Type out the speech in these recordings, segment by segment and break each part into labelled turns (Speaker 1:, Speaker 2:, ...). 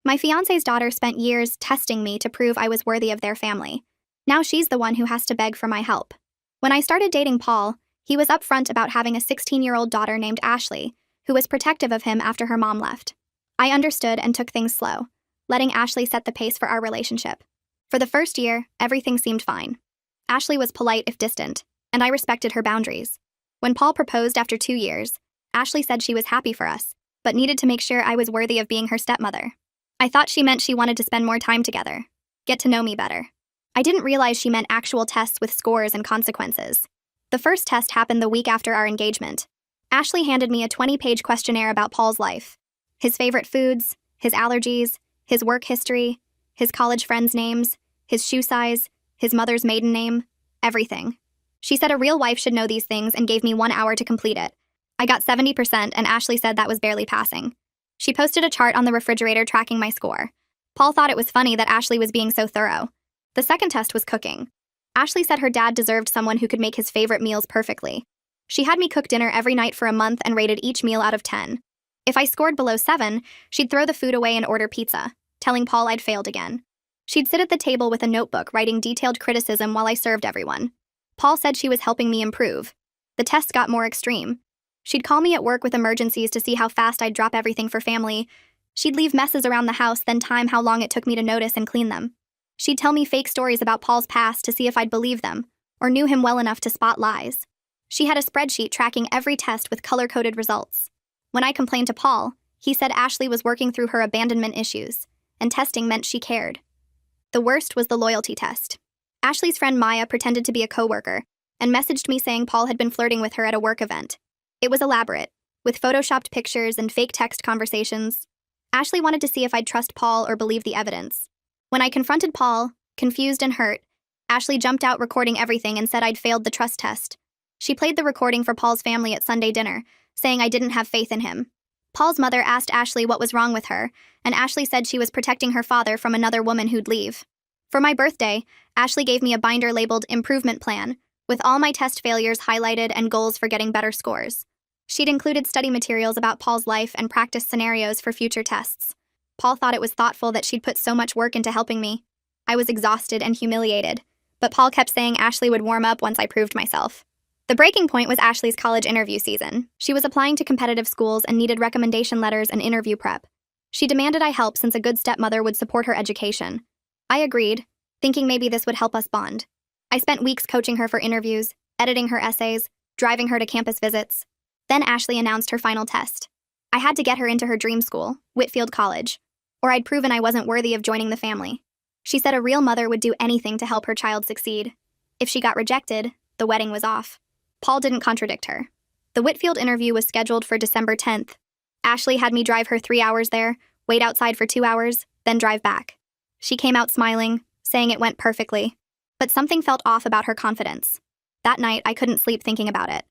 Speaker 1: My fiancé's daughter spent years testing me to prove I was worthy of their family. Now she's the one who has to beg for my help. When I started dating Paul, he was upfront about having a 16-year-old daughter named Ashley, who was protective of him after her mom left. I understood and took things slow, letting Ashley set the pace for our relationship. For the first year, everything seemed fine. Ashley was polite if distant, and I respected her boundaries. When Paul proposed after 2 years, Ashley said she was happy for us, but needed to make sure I was worthy of being her stepmother. I thought she meant she wanted to spend more time together, get to know me better. I didn't realize she meant actual tests with scores and consequences. The first test happened the week after our engagement. Ashley handed me a 20-page questionnaire about Paul's life. His favorite foods, his allergies, his work history, his college friends' names, his shoe size, his mother's maiden name, everything. She said a real wife should know these things and gave me 1 hour to complete it. I got 70% and Ashley said that was barely passing. She posted a chart on the refrigerator tracking my score. Paul thought it was funny that Ashley was being so thorough. The second test was cooking. Ashley said her dad deserved someone who could make his favorite meals perfectly. She had me cook dinner every night for a month and rated each meal out of 10. If I scored below 7, she'd throw the food away and order pizza, telling Paul I'd failed again. She'd sit at the table with a notebook writing detailed criticism while I served everyone. Paul said she was helping me improve. The tests got more extreme. She'd call me at work with emergencies to see how fast I'd drop everything for family. She'd leave messes around the house, then time how long it took me to notice and clean them. She'd tell me fake stories about Paul's past to see if I'd believe them, or knew him well enough to spot lies. She had a spreadsheet tracking every test with color-coded results. When I complained to Paul, he said Ashley was working through her abandonment issues, and testing meant she cared. The worst was the loyalty test. Ashley's friend Maya pretended to be a coworker, and messaged me saying Paul had been flirting with her at a work event. It was elaborate, with photoshopped pictures and fake text conversations. Ashley wanted to see if I'd trust Paul or believe the evidence. When I confronted Paul, confused and hurt, Ashley jumped out recording everything and said I'd failed the trust test. She played the recording for Paul's family at Sunday dinner, saying I didn't have faith in him. Paul's mother asked Ashley what was wrong with her, and Ashley said she was protecting her father from another woman who'd leave. For my birthday, Ashley gave me a binder labeled Improvement Plan, with all my test failures highlighted and goals for getting better scores. She'd included study materials about Paul's life and practice scenarios for future tests. Paul thought it was thoughtful that she'd put so much work into helping me. I was exhausted and humiliated, but Paul kept saying Ashley would warm up once I proved myself. The breaking point was Ashley's college interview season. She was applying to competitive schools and needed recommendation letters and interview prep. She demanded I help since a good stepmother would support her education. I agreed, thinking maybe this would help us bond. I spent weeks coaching her for interviews, editing her essays, driving her to campus visits. Then Ashley announced her final test. I had to get her into her dream school, Whitfield College, or I'd proven I wasn't worthy of joining the family. She said a real mother would do anything to help her child succeed. If she got rejected, the wedding was off. Paul didn't contradict her. The Whitfield interview was scheduled for December 10th. Ashley had me drive her 3 hours there, wait outside for 2 hours, then drive back. She came out smiling, saying it went perfectly. But something felt off about her confidence. That night, I couldn't sleep thinking about it.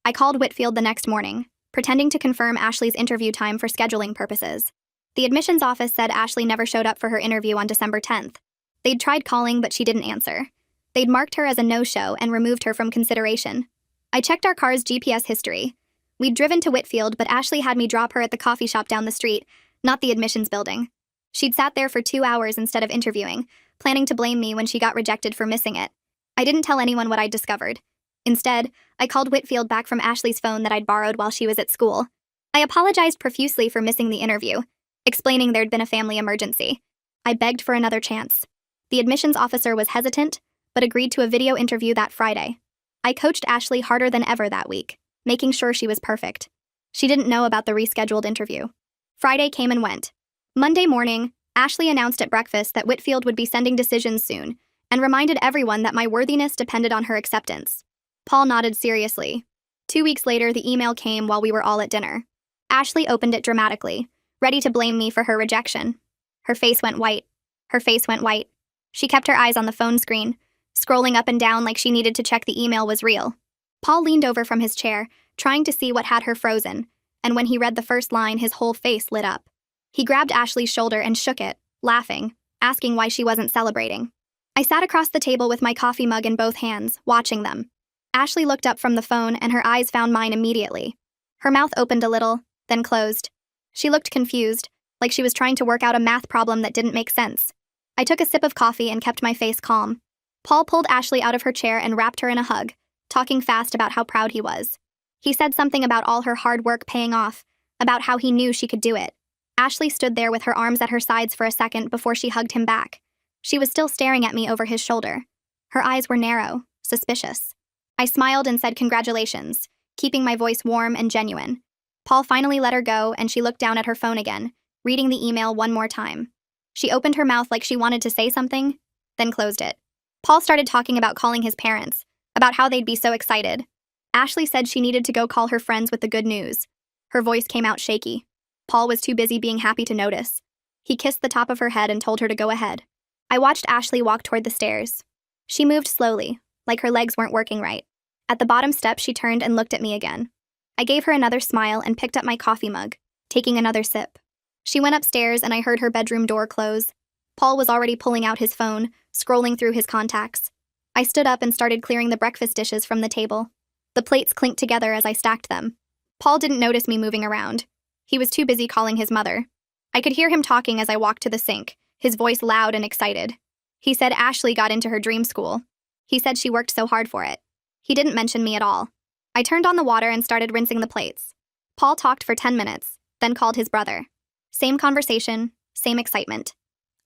Speaker 1: I called Whitfield the next morning, pretending to confirm Ashley's interview time for scheduling purposes. The admissions office said Ashley never showed up for her interview on December 10th. They'd tried calling, but she didn't answer. They'd marked her as a no-show and removed her from consideration. I checked our car's GPS history. We'd driven to Whitfield, but Ashley had me drop her at the coffee shop down the street, not the admissions building. She'd sat there for 2 hours instead of interviewing, planning to blame me when she got rejected for missing it. I didn't tell anyone what I'd discovered. Instead, I called Whitfield back from Ashley's phone that I'd borrowed while she was at school. I apologized profusely for missing the interview, explaining there'd been a family emergency. I begged for another chance. The admissions officer was hesitant, but agreed to a video interview that Friday. I coached Ashley harder than ever that week, making sure she was perfect. She didn't know about the rescheduled interview. Friday came and went. Monday morning, Ashley announced at breakfast that Whitfield would be sending decisions soon, and reminded everyone that my worthiness depended on her acceptance. Paul nodded seriously. 2 weeks later, the email came while we were all at dinner. Ashley opened it dramatically, ready to blame me for her rejection. Her face went white. Her face went white. She kept her eyes on the phone screen, scrolling up and down like she needed to check the email was real. Paul leaned over from his chair, trying to see what had her frozen, and when he read the first line, his whole face lit up. He grabbed Ashley's shoulder and shook it, laughing, asking why she wasn't celebrating. I sat across the table with my coffee mug in both hands, watching them. Ashley looked up from the phone and her eyes found mine immediately. Her mouth opened a little, then closed. She looked confused, like she was trying to work out a math problem that didn't make sense. I took a sip of coffee and kept my face calm. Paul pulled Ashley out of her chair and wrapped her in a hug, talking fast about how proud he was. He said something about all her hard work paying off, about how he knew she could do it. Ashley stood there with her arms at her sides for a second before she hugged him back. She was still staring at me over his shoulder. Her eyes were narrow, suspicious. I smiled and said congratulations, keeping my voice warm and genuine. Paul finally let her go, and she looked down at her phone again, reading the email one more time. She opened her mouth like she wanted to say something, then closed it. Paul started talking about calling his parents, about how they'd be so excited. Ashley said she needed to go call her friends with the good news. Her voice came out shaky. Paul was too busy being happy to notice. He kissed the top of her head and told her to go ahead. I watched Ashley walk toward the stairs. She moved slowly, like her legs weren't working right. At the bottom step, she turned and looked at me again. I gave her another smile and picked up my coffee mug, taking another sip. She went upstairs and I heard her bedroom door close. Paul was already pulling out his phone, scrolling through his contacts. I stood up and started clearing the breakfast dishes from the table. The plates clinked together as I stacked them. Paul didn't notice me moving around. He was too busy calling his mother. I could hear him talking as I walked to the sink, his voice loud and excited. He said Ashley got into her dream school. He said she worked so hard for it. He didn't mention me at all. I turned on the water and started rinsing the plates. Paul talked for 10 minutes, then called his brother. Same conversation, same excitement.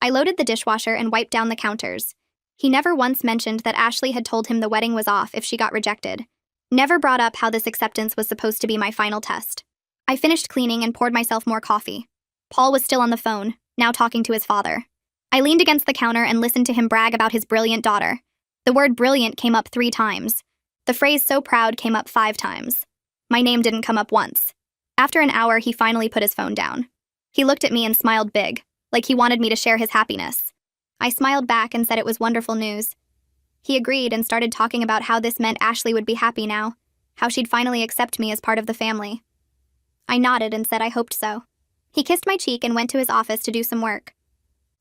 Speaker 1: I loaded the dishwasher and wiped down the counters. He never once mentioned that Ashley had told him the wedding was off if she got rejected. Never brought up how this acceptance was supposed to be my final test. I finished cleaning and poured myself more coffee. Paul was still on the phone, now talking to his father. I leaned against the counter and listened to him brag about his brilliant daughter. The word brilliant came up 3 times. The phrase so proud came up 5 times. My name didn't come up once. After an hour, he finally put his phone down. He looked at me and smiled big, like he wanted me to share his happiness. I smiled back and said it was wonderful news. He agreed and started talking about how this meant Ashley would be happy now, how she'd finally accept me as part of the family. I nodded and said I hoped so. He kissed my cheek and went to his office to do some work.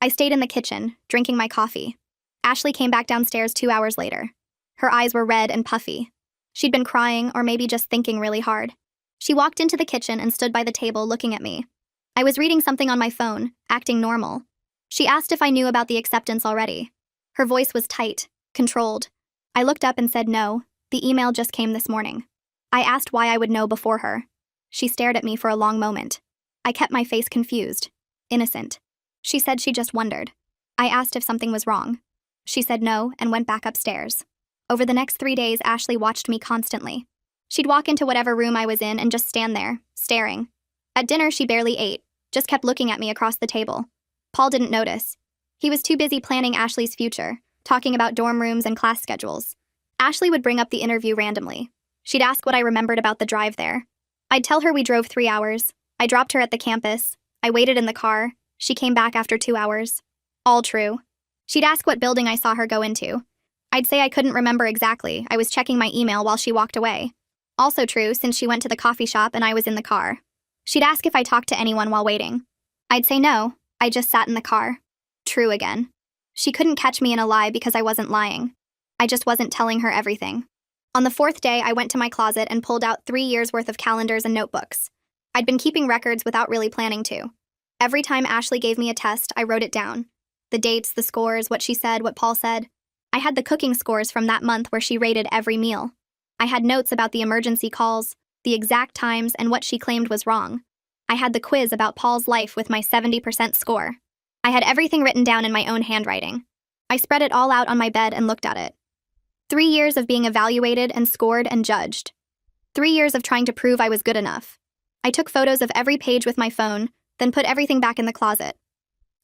Speaker 1: I stayed in the kitchen, drinking my coffee. Ashley came back downstairs 2 hours later. Her eyes were red and puffy. She'd been crying or maybe just thinking really hard. She walked into the kitchen and stood by the table looking at me. I was reading something on my phone, acting normal. She asked if I knew about the acceptance already. Her voice was tight, controlled. I looked up and said no, the email just came this morning. I asked why I would know before her. She stared at me for a long moment. I kept my face confused, innocent. She said she just wondered. I asked if something was wrong. She said no and went back upstairs. Over the next 3 days, Ashley watched me constantly. She'd walk into whatever room I was in and just stand there, staring. At dinner, she barely ate, just kept looking at me across the table. Paul didn't notice. He was too busy planning Ashley's future, talking about dorm rooms and class schedules. Ashley would bring up the interview randomly. She'd ask what I remembered about the drive there. I'd tell her we drove 3 hours. I dropped her at the campus. I waited in the car. She came back after 2 hours. All true. She'd ask what building I saw her go into. I'd say I couldn't remember exactly. I was checking my email while she walked away. Also true, since she went to the coffee shop and I was in the car. She'd ask if I talked to anyone while waiting. I'd say no, I just sat in the car. True again. She couldn't catch me in a lie because I wasn't lying. I just wasn't telling her everything. On the 4th day, I went to my closet and pulled out 3 years' worth of calendars and notebooks. I'd been keeping records without really planning to. Every time Ashley gave me a test, I wrote it down. The dates, the scores, what she said, what Paul said. I had the cooking scores from that month where she rated every meal. I had notes about the emergency calls, the exact times, and what she claimed was wrong. I had the quiz about Paul's life with my 70% score. I had everything written down in my own handwriting. I spread it all out on my bed and looked at it. 3 years of being evaluated and scored and judged. 3 years of trying to prove I was good enough. I took photos of every page with my phone, then put everything back in the closet.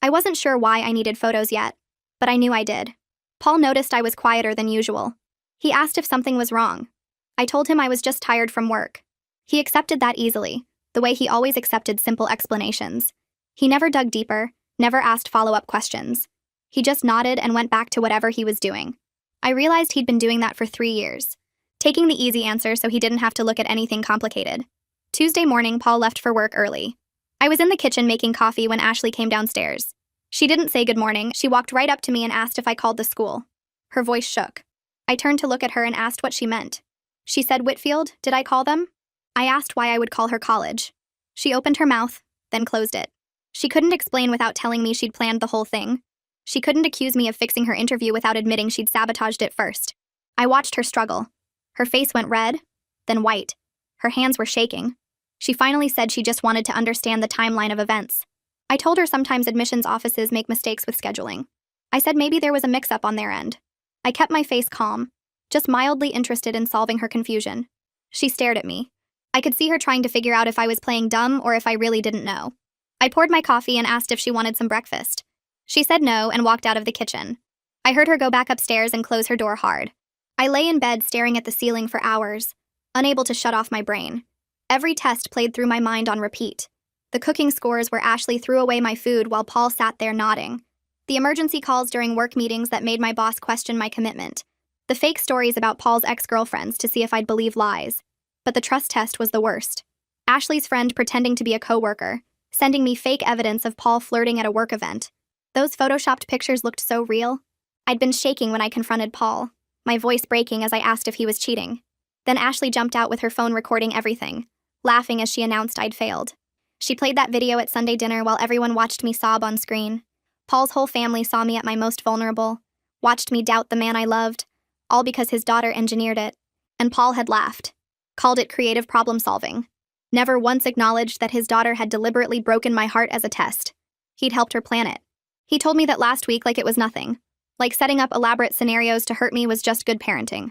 Speaker 1: I wasn't sure why I needed photos yet, but I knew I did. Paul noticed I was quieter than usual. He asked if something was wrong. I told him I was just tired from work. He accepted that easily, the way he always accepted simple explanations. He never dug deeper, never asked follow-up questions. He just nodded and went back to whatever he was doing. I realized he'd been doing that for 3 years, taking the easy answer so he didn't have to look at anything complicated. Tuesday morning, Paul left for work early. I was in the kitchen making coffee when Ashley came downstairs. She didn't say good morning. She walked right up to me and asked if I called the school. Her voice shook. I turned to look at her and asked what she meant. She said, "Whitfield, did I call them?" I asked why I would call her college. She opened her mouth, then closed it. She couldn't explain without telling me she'd planned the whole thing. She couldn't accuse me of fixing her interview without admitting she'd sabotaged it first. I watched her struggle. Her face went red, then white. Her hands were shaking. She finally said she just wanted to understand the timeline of events. I told her sometimes admissions offices make mistakes with scheduling. I said maybe there was a mix-up on their end. I kept my face calm, just mildly interested in solving her confusion. She stared at me. I could see her trying to figure out if I was playing dumb or if I really didn't know. I poured my coffee and asked if she wanted some breakfast. She said no and walked out of the kitchen. I heard her go back upstairs and close her door hard. I lay in bed staring at the ceiling for hours, unable to shut off my brain. Every test played through my mind on repeat. The cooking scores where Ashley threw away my food while Paul sat there nodding. The emergency calls during work meetings that made my boss question my commitment. The fake stories about Paul's ex-girlfriends to see if I'd believe lies. But the trust test was the worst. Ashley's friend pretending to be a coworker, sending me fake evidence of Paul flirting at a work event. Those photoshopped pictures looked so real. I'd been shaking when I confronted Paul, my voice breaking as I asked if he was cheating. Then Ashley jumped out with her phone recording everything, laughing as she announced I'd failed. She played that video at Sunday dinner while everyone watched me sob on screen. Paul's whole family saw me at my most vulnerable, watched me doubt the man I loved, all because his daughter engineered it. And Paul had laughed, called it creative problem solving. Never once acknowledged that his daughter had deliberately broken my heart as a test. He'd helped her plan it. He told me that last week like it was nothing. Like setting up elaborate scenarios to hurt me was just good parenting.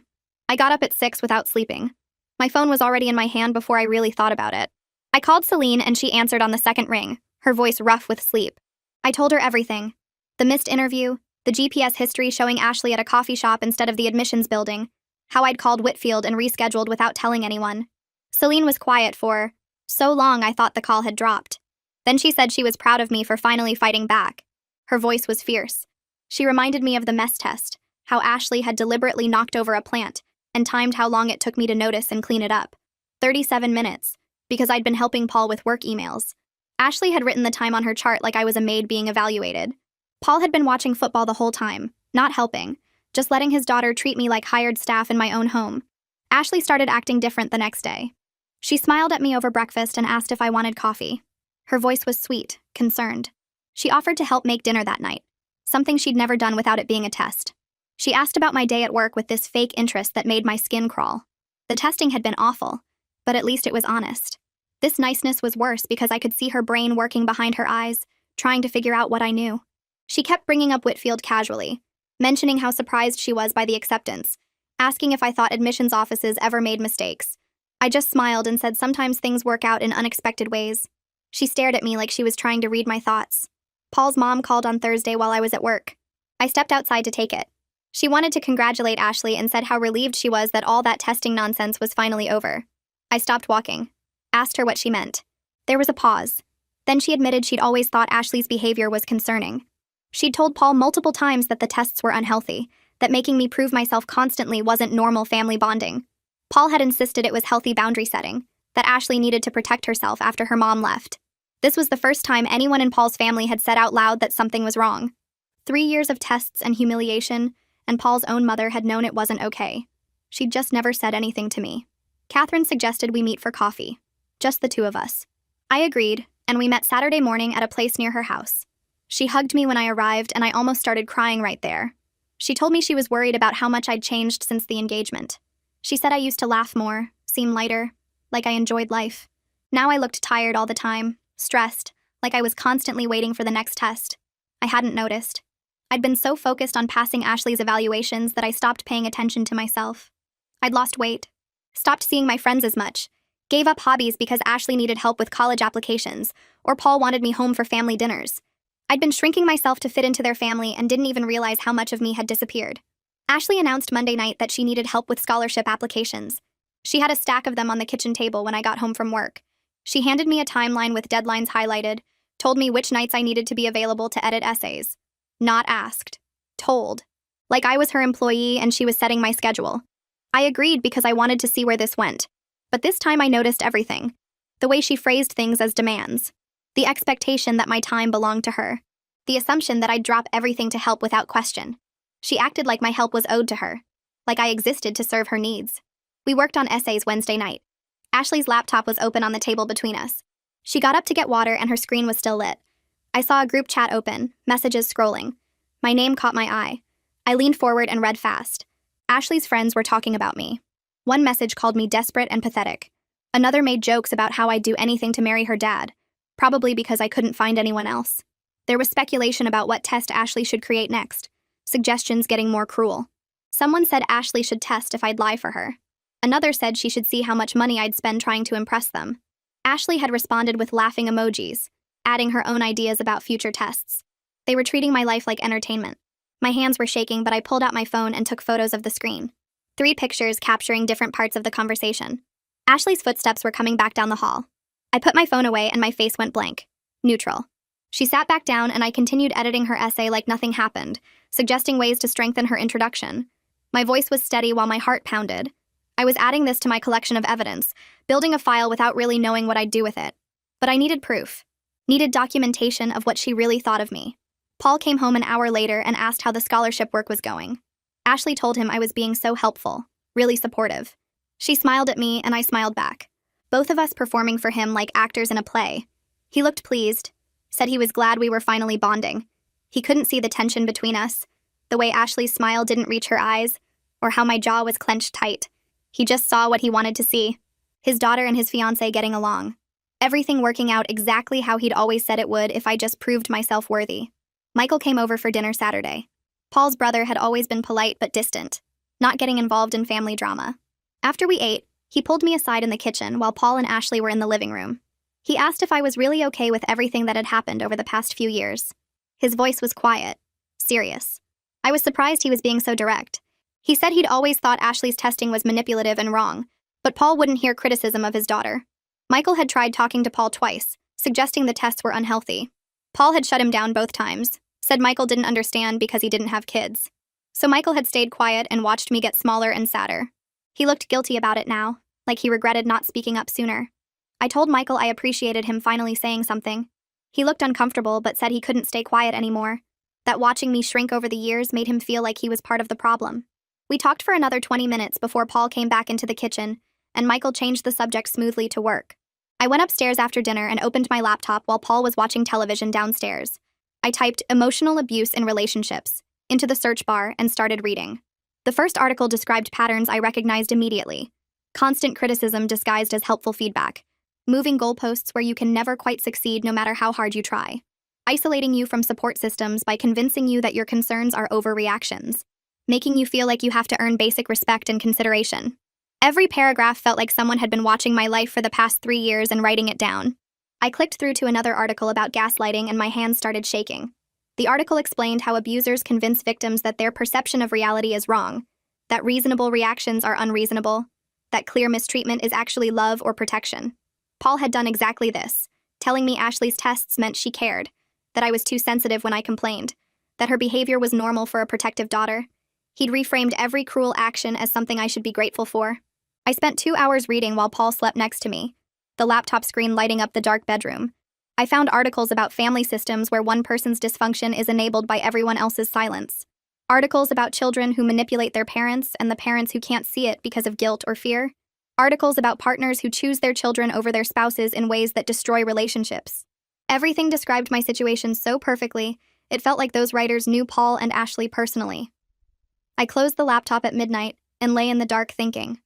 Speaker 1: I got up at 6 without sleeping. My phone was already in my hand before I really thought about it. I called Celine and she answered on the second ring, her voice rough with sleep. I told her everything. The missed interview, the GPS history showing Ashley at a coffee shop instead of the admissions building, how I'd called Whitfield and rescheduled without telling anyone. Celine was quiet for so long I thought the call had dropped. Then she said she was proud of me for finally fighting back. Her voice was fierce. She reminded me of the mess test, how Ashley had deliberately knocked over a plant and timed how long it took me to notice and clean it up. 37 minutes, because I'd been helping Paul with work emails. Ashley had written the time on her chart like I was a maid being evaluated. Paul had been watching football the whole time, not helping, just letting his daughter treat me like hired staff in my own home. Ashley started acting different the next day. She smiled at me over breakfast and asked if I wanted coffee. Her voice was sweet, concerned. She offered to help make dinner that night, something she'd never done without it being a test. She asked about my day at work with this fake interest that made my skin crawl. The testing had been awful, but at least it was honest. This niceness was worse because I could see her brain working behind her eyes, trying to figure out what I knew. She kept bringing up Whitfield casually, mentioning how surprised she was by the acceptance, asking if I thought admissions offices ever made mistakes. I just smiled and said sometimes things work out in unexpected ways. She stared at me like she was trying to read my thoughts. Paul's mom called on Thursday while I was at work. I stepped outside to take it. She wanted to congratulate Ashley and said how relieved she was that all that testing nonsense was finally over. I stopped walking, asked her what she meant. There was a pause. Then she admitted she'd always thought Ashley's behavior was concerning. She'd told Paul multiple times that the tests were unhealthy, that making me prove myself constantly wasn't normal family bonding. Paul had insisted it was healthy boundary setting, that Ashley needed to protect herself after her mom left. This was the first time anyone in Paul's family had said out loud that something was wrong. 3 years of tests and humiliation, and Paul's own mother had known it wasn't okay. She'd just never said anything to me. Catherine suggested we meet for coffee. Just the two of us. I agreed, and we met Saturday morning at a place near her house. She hugged me when I arrived, and I almost started crying right there. She told me she was worried about how much I'd changed since the engagement. She said I used to laugh more, seem lighter, like I enjoyed life. Now I looked tired all the time, stressed, like I was constantly waiting for the next test. I hadn't noticed. I'd been so focused on passing Ashley's evaluations that I stopped paying attention to myself. I'd lost weight, stopped seeing my friends as much, gave up hobbies because Ashley needed help with college applications, or Paul wanted me home for family dinners. I'd been shrinking myself to fit into their family and didn't even realize how much of me had disappeared. Ashley announced Monday night that she needed help with scholarship applications. She had a stack of them on the kitchen table when I got home from work. She handed me a timeline with deadlines highlighted, told me which nights I needed to be available to edit essays. Not asked. Told. Like I was her employee and she was setting my schedule. I agreed because I wanted to see where this went. But this time I noticed everything. The way she phrased things as demands. The expectation that my time belonged to her. The assumption that I'd drop everything to help without question. She acted like my help was owed to her. Like I existed to serve her needs. We worked on essays Wednesday night. Ashley's laptop was open on the table between us. She got up to get water and her screen was still lit. I saw a group chat open, messages scrolling. My name caught my eye. I leaned forward and read fast. Ashley's friends were talking about me. One message called me desperate and pathetic. Another made jokes about how I'd do anything to marry her dad, probably because I couldn't find anyone else. There was speculation about what test Ashley should create next, suggestions getting more cruel. Someone said Ashley should test if I'd lie for her. Another said she should see how much money I'd spend trying to impress them. Ashley had responded with laughing emojis, adding her own ideas about future tests. They were treating my life like entertainment. My hands were shaking, but I pulled out my phone and took photos of the screen. 3 pictures capturing different parts of the conversation. Ashley's footsteps were coming back down the hall. I put my phone away and my face went blank. Neutral. She sat back down and I continued editing her essay like nothing happened, suggesting ways to strengthen her introduction. My voice was steady while my heart pounded. I was adding this to my collection of evidence, building a file without really knowing what I'd do with it. But I needed proof. Needed documentation of what she really thought of me. Paul came home an hour later and asked how the scholarship work was going. Ashley told him I was being so helpful, really supportive. She smiled at me and I smiled back. Both of us performing for him like actors in a play. He looked pleased, said he was glad we were finally bonding. He couldn't see the tension between us, the way Ashley's smile didn't reach her eyes, or how my jaw was clenched tight. He just saw what he wanted to see. His daughter and his fiancé getting along. Everything working out exactly how he'd always said it would if I just proved myself worthy. Michael came over for dinner Saturday. Paul's brother had always been polite but distant, not getting involved in family drama. After we ate, he pulled me aside in the kitchen while Paul and Ashley were in the living room. He asked if I was really okay with everything that had happened over the past few years. His voice was quiet, serious. I was surprised he was being so direct. He said he'd always thought Ashley's testing was manipulative and wrong, but Paul wouldn't hear criticism of his daughter. Michael had tried talking to Paul twice, suggesting the tests were unhealthy. Paul had shut him down both times, said Michael didn't understand because he didn't have kids. So Michael had stayed quiet and watched me get smaller and sadder. He looked guilty about it now, like he regretted not speaking up sooner. I told Michael I appreciated him finally saying something. He looked uncomfortable but said he couldn't stay quiet anymore, that watching me shrink over the years made him feel like he was part of the problem. We talked for another 20 minutes before Paul came back into the kitchen, and Michael changed the subject smoothly to work. I went upstairs after dinner and opened my laptop while Paul was watching television downstairs. I typed "emotional abuse in relationships" into the search bar and started reading. The first article described patterns I recognized immediately. Constant criticism disguised as helpful feedback. Moving goalposts where you can never quite succeed no matter how hard you try. Isolating you from support systems by convincing you that your concerns are overreactions. Making you feel like you have to earn basic respect and consideration. Every paragraph felt like someone had been watching my life for the past 3 years and writing it down. I clicked through to another article about gaslighting and my hands started shaking. The article explained how abusers convince victims that their perception of reality is wrong, that reasonable reactions are unreasonable, that clear mistreatment is actually love or protection. Paul had done exactly this, telling me Ashley's tests meant she cared, that I was too sensitive when I complained, that her behavior was normal for a protective daughter. He'd reframed every cruel action as something I should be grateful for. I spent 2 hours reading while Paul slept next to me, the laptop screen lighting up the dark bedroom. I found articles about family systems where one person's dysfunction is enabled by everyone else's silence. Articles about children who manipulate their parents and the parents who can't see it because of guilt or fear. Articles about partners who choose their children over their spouses in ways that destroy relationships. Everything described my situation so perfectly, it felt like those writers knew Paul and Ashley personally. I closed the laptop at midnight and lay in the dark thinking.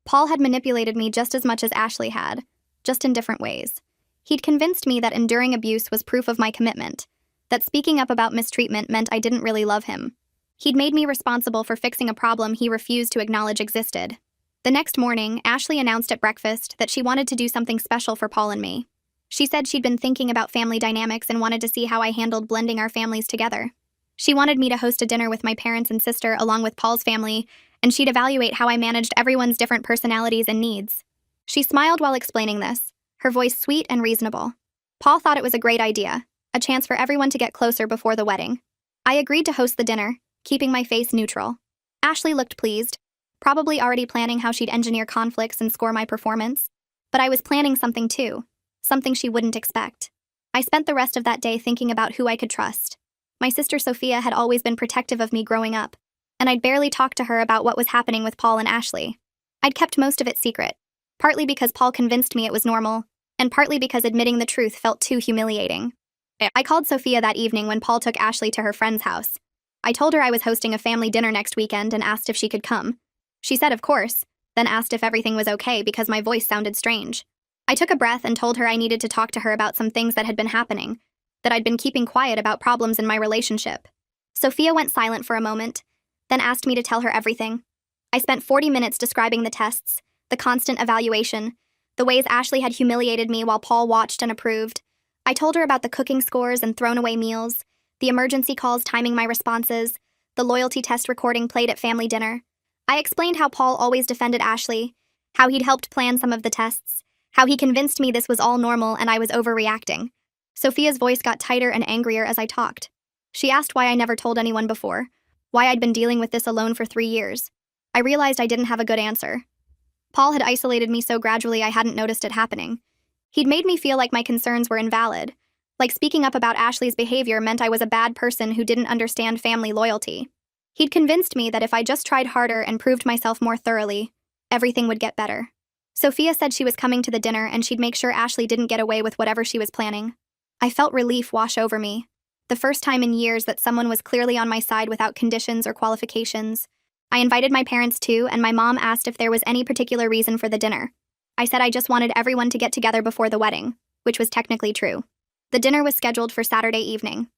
Speaker 1: Paul had manipulated me just as much as Ashley had, just in different ways. He'd convinced me that enduring abuse was proof of my commitment, that speaking up about mistreatment meant I didn't really love him. He'd made me responsible for fixing a problem he refused to acknowledge existed. The next morning, Ashley announced at breakfast that she wanted to do something special for Paul and me. She said she'd been thinking about family dynamics and wanted to see how I handled blending our families together. She wanted me to host a dinner with my parents and sister along with Paul's family, and she'd evaluate how I managed everyone's different personalities and needs. She smiled while explaining this, her voice sweet and reasonable. Paul thought it was a great idea, a chance for everyone to get closer before the wedding. I agreed to host the dinner, keeping my face neutral. Ashley looked pleased, probably already planning how she'd engineer conflicts and score my performance. But I was planning something too, something she wouldn't expect. I spent the rest of that day thinking about who I could trust. My sister Sophia had always been protective of me growing up, and I'd barely talked to her about what was happening with Paul and Ashley. I'd kept most of it secret, partly because Paul convinced me it was normal, and partly because admitting the truth felt too humiliating. I called Sophia that evening when Paul took Ashley to her friend's house. I told her I was hosting a family dinner next weekend and asked if she could come. She said of course, then asked if everything was okay because my voice sounded strange. I took a breath and told her I needed to talk to her about some things that had been happening, that I'd been keeping quiet about problems in my relationship. Sophia went silent for a moment, then asked me to tell her everything. I spent 40 minutes describing the tests, the constant evaluation, the ways Ashley had humiliated me while Paul watched and approved. I told her about the cooking scores and thrown away meals, the emergency calls timing my responses, the loyalty test recording played at family dinner. I explained how Paul always defended Ashley, how he'd helped plan some of the tests, how he convinced me this was all normal and I was overreacting. Sophia's voice got tighter and angrier as I talked. She asked why I never told anyone before, why I'd been dealing with this alone for 3 years. I realized I didn't have a good answer. Paul had isolated me so gradually I hadn't noticed it happening. He'd made me feel like my concerns were invalid, like speaking up about Ashley's behavior meant I was a bad person who didn't understand family loyalty. He'd convinced me that if I just tried harder and proved myself more thoroughly, everything would get better. Sophia said she was coming to the dinner and she'd make sure Ashley didn't get away with whatever she was planning. I felt relief wash over me. The first time in years that someone was clearly on my side without conditions or qualifications. I invited my parents too, and my mom asked if there was any particular reason for the dinner. I said I just wanted everyone to get together before the wedding, which was technically true. The dinner was scheduled for Saturday evening.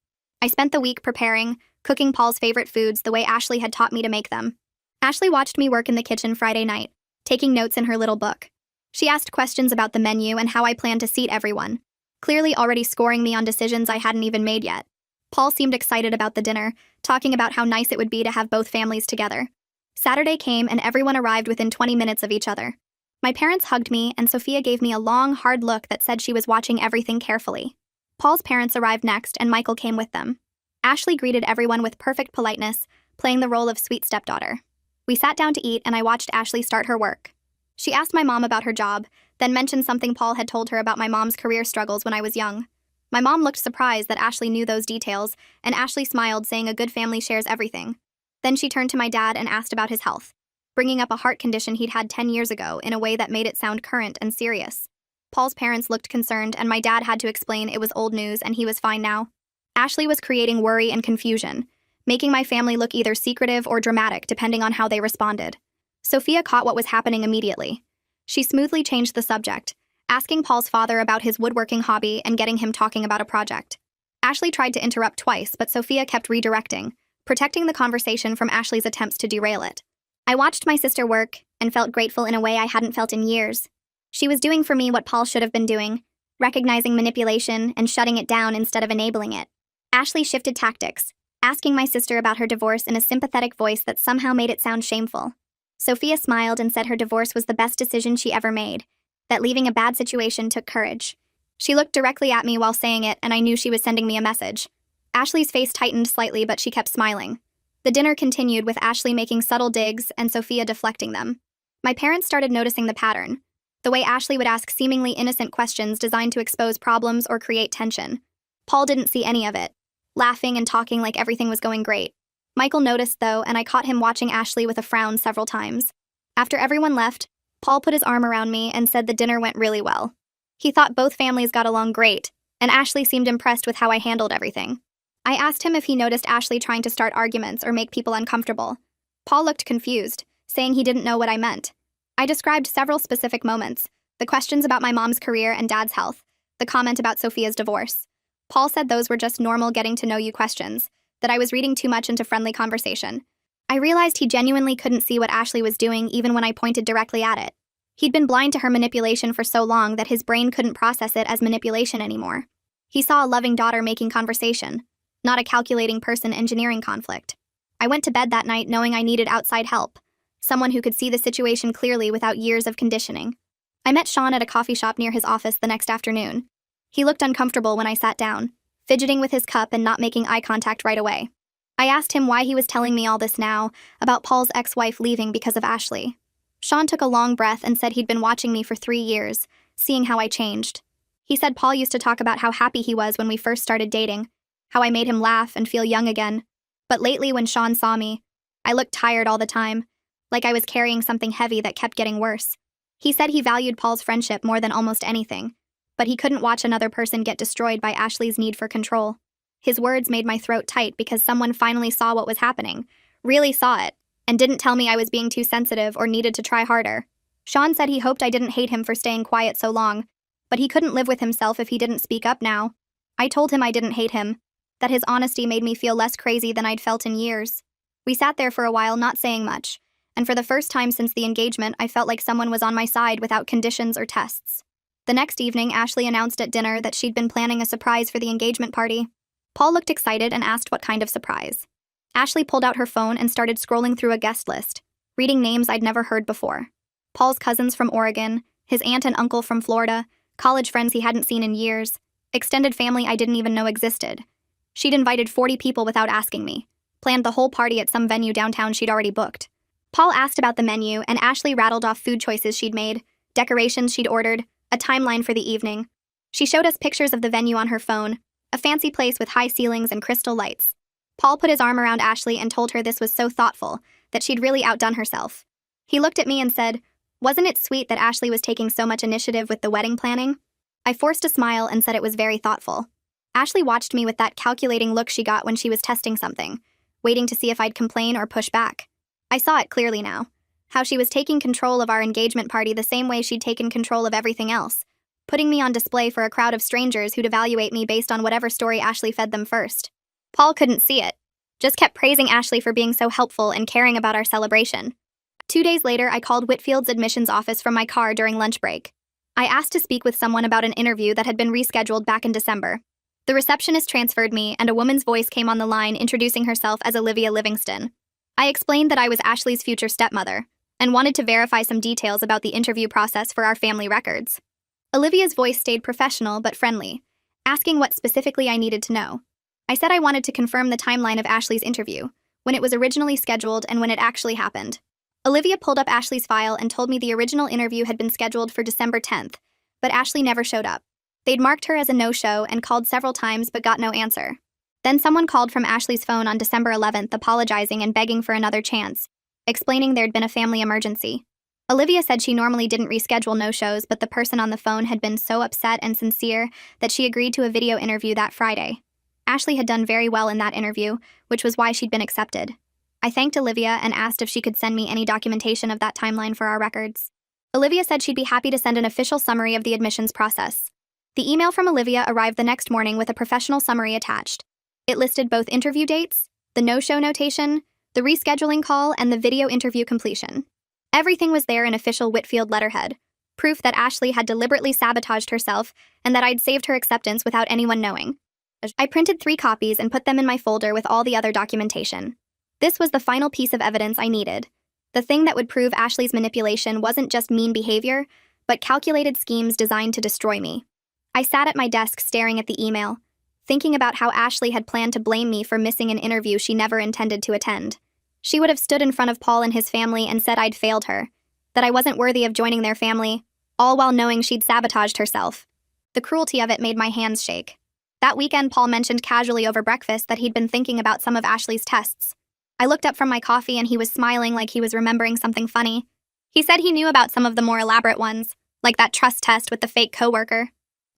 Speaker 1: I spent the week preparing, cooking Paul's favorite foods the way Ashley had taught me to make them. Ashley watched me work in the kitchen Friday night, taking notes in her little book. She asked questions about the menu and how I planned to seat everyone, clearly already scoring me on decisions I hadn't even made yet. Paul seemed excited about the dinner, talking about how nice it would be to have both families together. Saturday came and everyone arrived within 20 minutes of each other. My parents hugged me and Sophia gave me a long, hard look that said she was watching everything carefully. Paul's parents arrived next and Michael came with them. Ashley greeted everyone with perfect politeness, playing the role of sweet stepdaughter. We sat down to eat and I watched Ashley start her work. She asked my mom about her job, then mentioned something Paul had told her about my mom's career struggles when I was young. My mom looked surprised that Ashley knew those details, and Ashley smiled, saying a good family shares everything. Then she turned to my dad and asked about his health, bringing up a heart condition he'd had 10 years ago in a way that made it sound current and serious. Paul's parents looked concerned, and my dad had to explain it was old news and he was fine now. Ashley was creating worry and confusion, making my family look either secretive or dramatic depending on how they responded. Sophia caught what was happening immediately. She smoothly changed the subject, asking Paul's father about his woodworking hobby and getting him talking about a project. Ashley tried to interrupt twice, but Sophia kept redirecting, protecting the conversation from Ashley's attempts to derail it. I watched my sister work and felt grateful in a way I hadn't felt in years. She was doing for me what Paul should have been doing, recognizing manipulation and shutting it down instead of enabling it. Ashley shifted tactics, asking my sister about her divorce in a sympathetic voice that somehow made it sound shameful. Sophia smiled and said her divorce was the best decision she ever made, that leaving a bad situation took courage. She looked directly at me while saying it, and I knew she was sending me a message. Ashley's face tightened slightly, but she kept smiling. The dinner continued with Ashley making subtle digs and Sophia deflecting them. My parents started noticing the pattern, the way Ashley would ask seemingly innocent questions designed to expose problems or create tension. Paul didn't see any of it, laughing and talking like everything was going great. Michael noticed, though, and I caught him watching Ashley with a frown several times. After everyone left, Paul put his arm around me and said the dinner went really well. He thought both families got along great, and Ashley seemed impressed with how I handled everything. I asked him if he noticed Ashley trying to start arguments or make people uncomfortable. Paul looked confused, saying he didn't know what I meant. I described several specific moments, the questions about my mom's career and dad's health, the comment about Sophia's divorce. Paul said those were just normal getting-to-know-you questions, that I was reading too much into friendly conversation. I realized he genuinely couldn't see what Ashley was doing even when I pointed directly at it. He'd been blind to her manipulation for so long that his brain couldn't process it as manipulation anymore. He saw a loving daughter making conversation, not a calculating person engineering conflict. I went to bed that night knowing I needed outside help, someone who could see the situation clearly without years of conditioning. I met Sean at a coffee shop near his office the next afternoon. He looked uncomfortable when I sat down, fidgeting with his cup and not making eye contact right away. I asked him why he was telling me all this now, about Paul's ex-wife leaving because of Ashley. Sean took a long breath and said he'd been watching me for 3 years, seeing how I changed. He said Paul used to talk about how happy he was when we first started dating, how I made him laugh and feel young again. But lately when Sean saw me, I looked tired all the time, like I was carrying something heavy that kept getting worse. He said he valued Paul's friendship more than almost anything, but he couldn't watch another person get destroyed by Ashley's need for control. His words made my throat tight because someone finally saw what was happening, really saw it, and didn't tell me I was being too sensitive or needed to try harder. Sean said he hoped I didn't hate him for staying quiet so long, but he couldn't live with himself if he didn't speak up now. I told him I didn't hate him, that his honesty made me feel less crazy than I'd felt in years. We sat there for a while not saying much, and for the first time since the engagement, I felt like someone was on my side without conditions or tests. The next evening, Ashley announced at dinner that she'd been planning a surprise for the engagement party. Paul looked excited and asked what kind of surprise. Ashley pulled out her phone and started scrolling through a guest list, reading names I'd never heard before. Paul's cousins from Oregon, his aunt and uncle from Florida, college friends he hadn't seen in years, extended family I didn't even know existed. She'd invited 40 people without asking me, planned the whole party at some venue downtown she'd already booked. Paul asked about the menu, and Ashley rattled off food choices she'd made, decorations she'd ordered, a timeline for the evening. She showed us pictures of the venue on her phone, a fancy place with high ceilings and crystal lights. Paul put his arm around Ashley and told her this was so thoughtful, that she'd really outdone herself. He looked at me and said, "Wasn't it sweet that Ashley was taking so much initiative with the wedding planning?" I forced a smile and said it was very thoughtful. Ashley watched me with that calculating look she got when she was testing something, waiting to see if I'd complain or push back. I saw it clearly now, how she was taking control of our engagement party the same way she'd taken control of everything else, putting me on display for a crowd of strangers who'd evaluate me based on whatever story Ashley fed them first. Paul couldn't see it, just kept praising Ashley for being so helpful and caring about our celebration. 2 days later, I called Whitfield's admissions office from my car during lunch break. I asked to speak with someone about an interview that had been rescheduled back in December. The receptionist transferred me, and a woman's voice came on the line introducing herself as Olivia Livingston. I explained that I was Ashley's future stepmother, and wanted to verify some details about the interview process for our family records. Olivia's voice stayed professional but friendly, asking what specifically I needed to know. I said I wanted to confirm the timeline of Ashley's interview, when it was originally scheduled and when it actually happened. Olivia pulled up Ashley's file and told me the original interview had been scheduled for December 10th, but Ashley never showed up. They'd marked her as a no-show and called several times but got no answer. Then someone called from Ashley's phone on December 11th apologizing and begging for another chance, explaining there'd been a family emergency. Olivia said she normally didn't reschedule no-shows, but the person on the phone had been so upset and sincere that she agreed to a video interview that Friday. Ashley had done very well in that interview, which was why she'd been accepted. I thanked Olivia and asked if she could send me any documentation of that timeline for our records. Olivia said she'd be happy to send an official summary of the admissions process. The email from Olivia arrived the next morning with a professional summary attached. It listed both interview dates, the no-show notation, the rescheduling call, and the video interview completion. Everything was there in official Whitfield letterhead, proof that Ashley had deliberately sabotaged herself and that I'd saved her acceptance without anyone knowing. I printed 3 copies and put them in my folder with all the other documentation. This was the final piece of evidence I needed. The thing that would prove Ashley's manipulation wasn't just mean behavior, but calculated schemes designed to destroy me. I sat at my desk staring at the email, thinking about how Ashley had planned to blame me for missing an interview she never intended to attend. She would have stood in front of Paul and his family and said I'd failed her, that I wasn't worthy of joining their family, all while knowing she'd sabotaged herself. The cruelty of it made my hands shake. That weekend, Paul mentioned casually over breakfast that he'd been thinking about some of Ashley's tests. I looked up from my coffee and he was smiling like he was remembering something funny. He said he knew about some of the more elaborate ones, like that trust test with the fake coworker.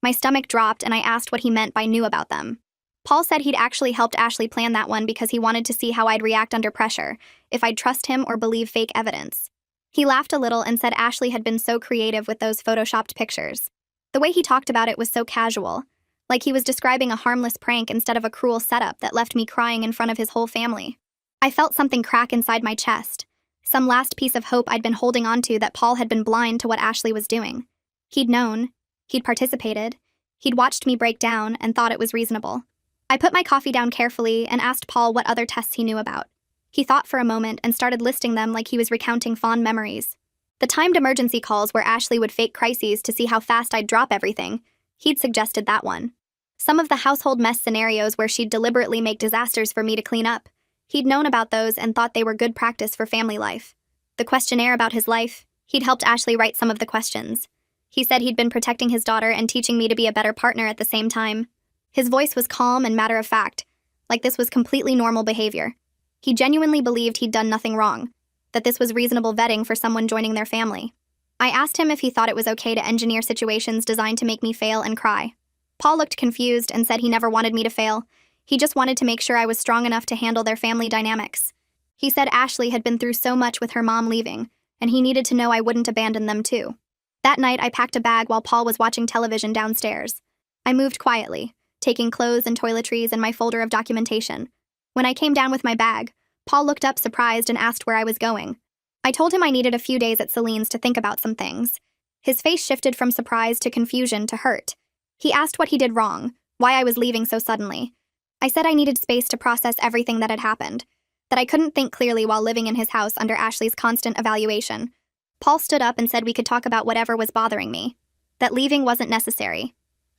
Speaker 1: My stomach dropped and I asked what he meant by knew about them. Paul said he'd actually helped Ashley plan that one because he wanted to see how I'd react under pressure, if I'd trust him or believe fake evidence. He laughed a little and said Ashley had been so creative with those photoshopped pictures. The way he talked about it was so casual, like he was describing a harmless prank instead of a cruel setup that left me crying in front of his whole family. I felt something crack inside my chest, some last piece of hope I'd been holding onto that Paul had been blind to what Ashley was doing. He'd known, he'd participated, he'd watched me break down and thought it was reasonable. I put my coffee down carefully and asked Paul what other tests he knew about. He thought for a moment and started listing them like he was recounting fond memories. The timed emergency calls where Ashley would fake crises to see how fast I'd drop everything, he'd suggested that one. Some of the household mess scenarios where she'd deliberately make disasters for me to clean up. He'd known about those and thought they were good practice for family life. The questionnaire about his life, he'd helped Ashley write some of the questions. He said he'd been protecting his daughter and teaching me to be a better partner at the same time. His voice was calm and matter-of-fact, like this was completely normal behavior. He genuinely believed he'd done nothing wrong, that this was reasonable vetting for someone joining their family. I asked him if he thought it was okay to engineer situations designed to make me fail and cry. Paul looked confused and said he never wanted me to fail. He just wanted to make sure I was strong enough to handle their family dynamics. He said Ashley had been through so much with her mom leaving, and he needed to know I wouldn't abandon them too. That night, I packed a bag while Paul was watching television downstairs. I moved quietly, taking clothes and toiletries and my folder of documentation. When I came down with my bag, Paul looked up surprised and asked where I was going. I told him I needed a few days at Celine's to think about some things. His face shifted from surprise to confusion to hurt. He asked what he did wrong, why I was leaving so suddenly. I said I needed space to process everything that had happened, that I couldn't think clearly while living in his house under Ashley's constant evaluation. Paul stood up and said we could talk about whatever was bothering me, that leaving wasn't necessary.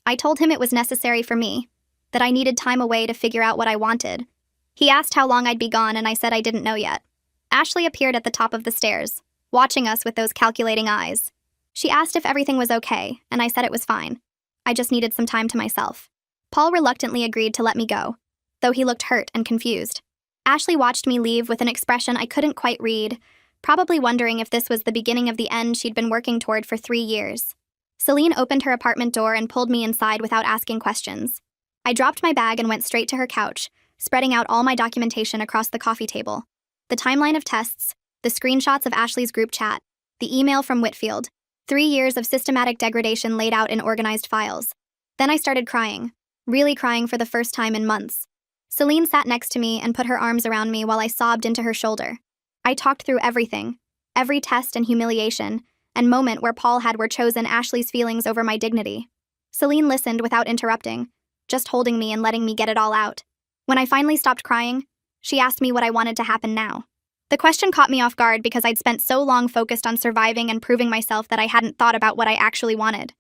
Speaker 1: I told him it was necessary for me, that I needed time away to figure out what I wanted. He asked how long I'd be gone, and I said I didn't know yet. Ashley appeared at the top of the stairs, watching us with those calculating eyes. She asked if everything was okay, and I said it was fine. I just needed some time to myself. Paul reluctantly agreed to let me go, though he looked hurt and confused. Ashley watched me leave with an expression I couldn't quite read, probably wondering if this was the beginning of the end she'd been working toward for 3 years. Celine opened her apartment door and pulled me inside without asking questions. I dropped my bag and went straight to her couch, spreading out all my documentation across the coffee table. The timeline of tests, the screenshots of Ashley's group chat, the email from Whitfield, 3 years of systematic degradation laid out in organized files. Then I started crying, really crying for the first time in months. Celine sat next to me and put her arms around me while I sobbed into her shoulder. I talked through everything, every test and humiliation, and moment where Paul had were chosen Ashley's feelings over my dignity. Celine listened without interrupting, just holding me and letting me get it all out. When I finally stopped crying, she asked me what I wanted to happen now. The question caught me off guard because I'd spent so long focused on surviving and proving myself that I hadn't thought about what I actually wanted.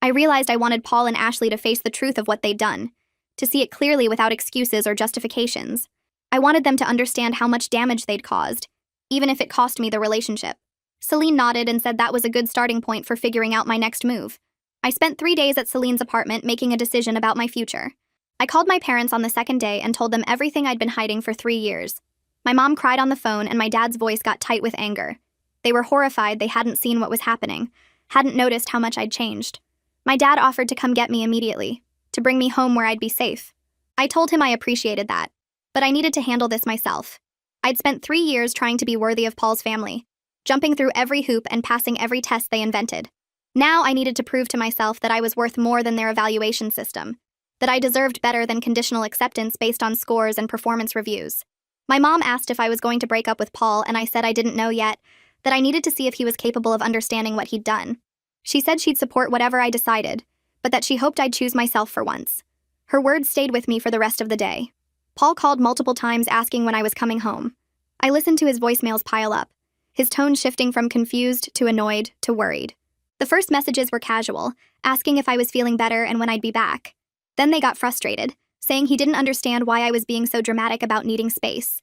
Speaker 1: I realized I wanted Paul and Ashley to face the truth of what they'd done, to see it clearly without excuses or justifications. I wanted them to understand how much damage they'd caused, even if it cost me the relationship. Celine nodded and said that was a good starting point for figuring out my next move. I spent 3 days at Celine's apartment making a decision about my future. I called my parents on the second day and told them everything I'd been hiding for 3 years. My mom cried on the phone and my dad's voice got tight with anger. They were horrified they hadn't seen what was happening, hadn't noticed how much I'd changed. My dad offered to come get me immediately, to bring me home where I'd be safe. I told him I appreciated that, but I needed to handle this myself. I'd spent 3 years trying to be worthy of Paul's family, jumping through every hoop and passing every test they invented. Now I needed to prove to myself that I was worth more than their evaluation system, that I deserved better than conditional acceptance based on scores and performance reviews. My mom asked if I was going to break up with Paul, and I said I didn't know yet, that I needed to see if he was capable of understanding what he'd done. She said she'd support whatever I decided, but that she hoped I'd choose myself for once. Her words stayed with me for the rest of the day. Paul called multiple times asking when I was coming home. I listened to his voicemails pile up, his tone shifting from confused to annoyed to worried. The first messages were casual, asking if I was feeling better and when I'd be back. Then they got frustrated, saying he didn't understand why I was being so dramatic about needing space.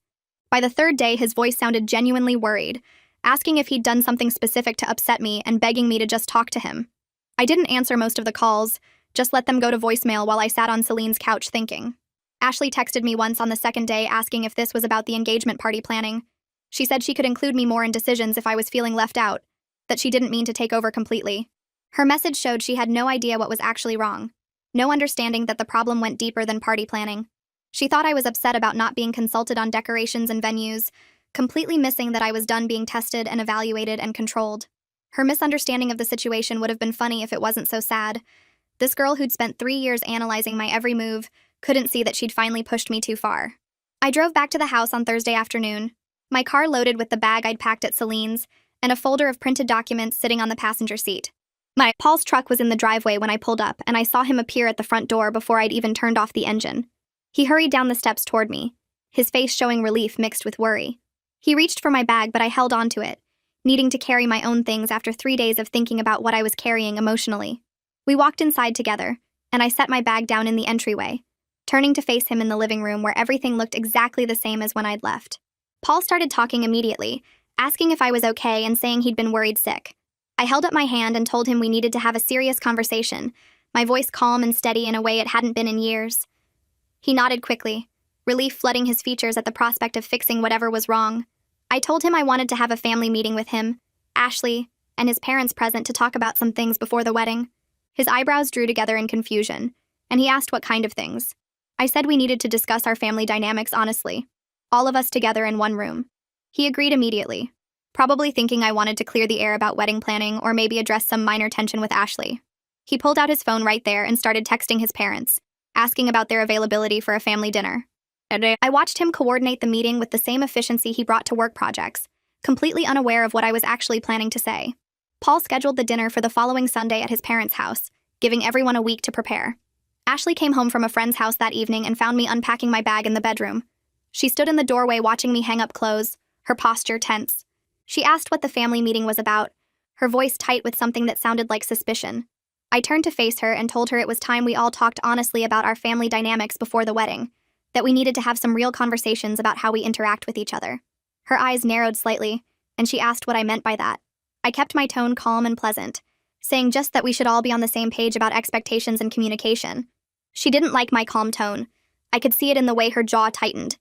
Speaker 1: By the third day, his voice sounded genuinely worried, asking if he'd done something specific to upset me and begging me to just talk to him. I didn't answer most of the calls, just let them go to voicemail while I sat on Celine's couch thinking. Ashley texted me once on the second day asking if this was about the engagement party planning. She said she could include me more in decisions if I was feeling left out, that she didn't mean to take over completely. Her message showed she had no idea what was actually wrong, no understanding that the problem went deeper than party planning. She thought I was upset about not being consulted on decorations and venues, completely missing that I was done being tested and evaluated and controlled. Her misunderstanding of the situation would have been funny if it wasn't so sad. This girl who'd spent 3 years analyzing my every move couldn't see that she'd finally pushed me too far. I drove back to the house on Thursday afternoon, my car loaded with the bag I'd packed at Celine's and a folder of printed documents sitting on the passenger seat. Paul's truck was in the driveway when I pulled up, and I saw him appear at the front door before I'd even turned off the engine. He hurried down the steps toward me, his face showing relief mixed with worry. He reached for my bag, but I held onto it, needing to carry my own things after 3 days of thinking about what I was carrying emotionally. We walked inside together, and I set my bag down in the entryway, turning to face him in the living room where everything looked exactly the same as when I'd left. Paul started talking immediately, asking if I was okay and saying he'd been worried sick. I held up my hand and told him we needed to have a serious conversation, my voice calm and steady in a way it hadn't been in years. He nodded quickly, relief flooding his features at the prospect of fixing whatever was wrong. I told him I wanted to have a family meeting with him, Ashley, and his parents present to talk about some things before the wedding. His eyebrows drew together in confusion, and he asked what kind of things. I said we needed to discuss our family dynamics honestly, all of us together in one room. He agreed immediately, probably thinking I wanted to clear the air about wedding planning or maybe address some minor tension with Ashley. He pulled out his phone right there and started texting his parents, asking about their availability for a family dinner. I watched him coordinate the meeting with the same efficiency he brought to work projects, completely unaware of what I was actually planning to say. Paul scheduled the dinner for the following Sunday at his parents' house, giving everyone a week to prepare. Ashley came home from a friend's house that evening and found me unpacking my bag in the bedroom. She stood in the doorway watching me hang up clothes, her posture tense. She asked what the family meeting was about, her voice tight with something that sounded like suspicion. I turned to face her and told her it was time we all talked honestly about our family dynamics before the wedding, that we needed to have some real conversations about how we interact with each other. Her eyes narrowed slightly, and she asked what I meant by that. I kept my tone calm and pleasant, saying just that we should all be on the same page about expectations and communication. She didn't like my calm tone. I could see it in the way her jaw tightened.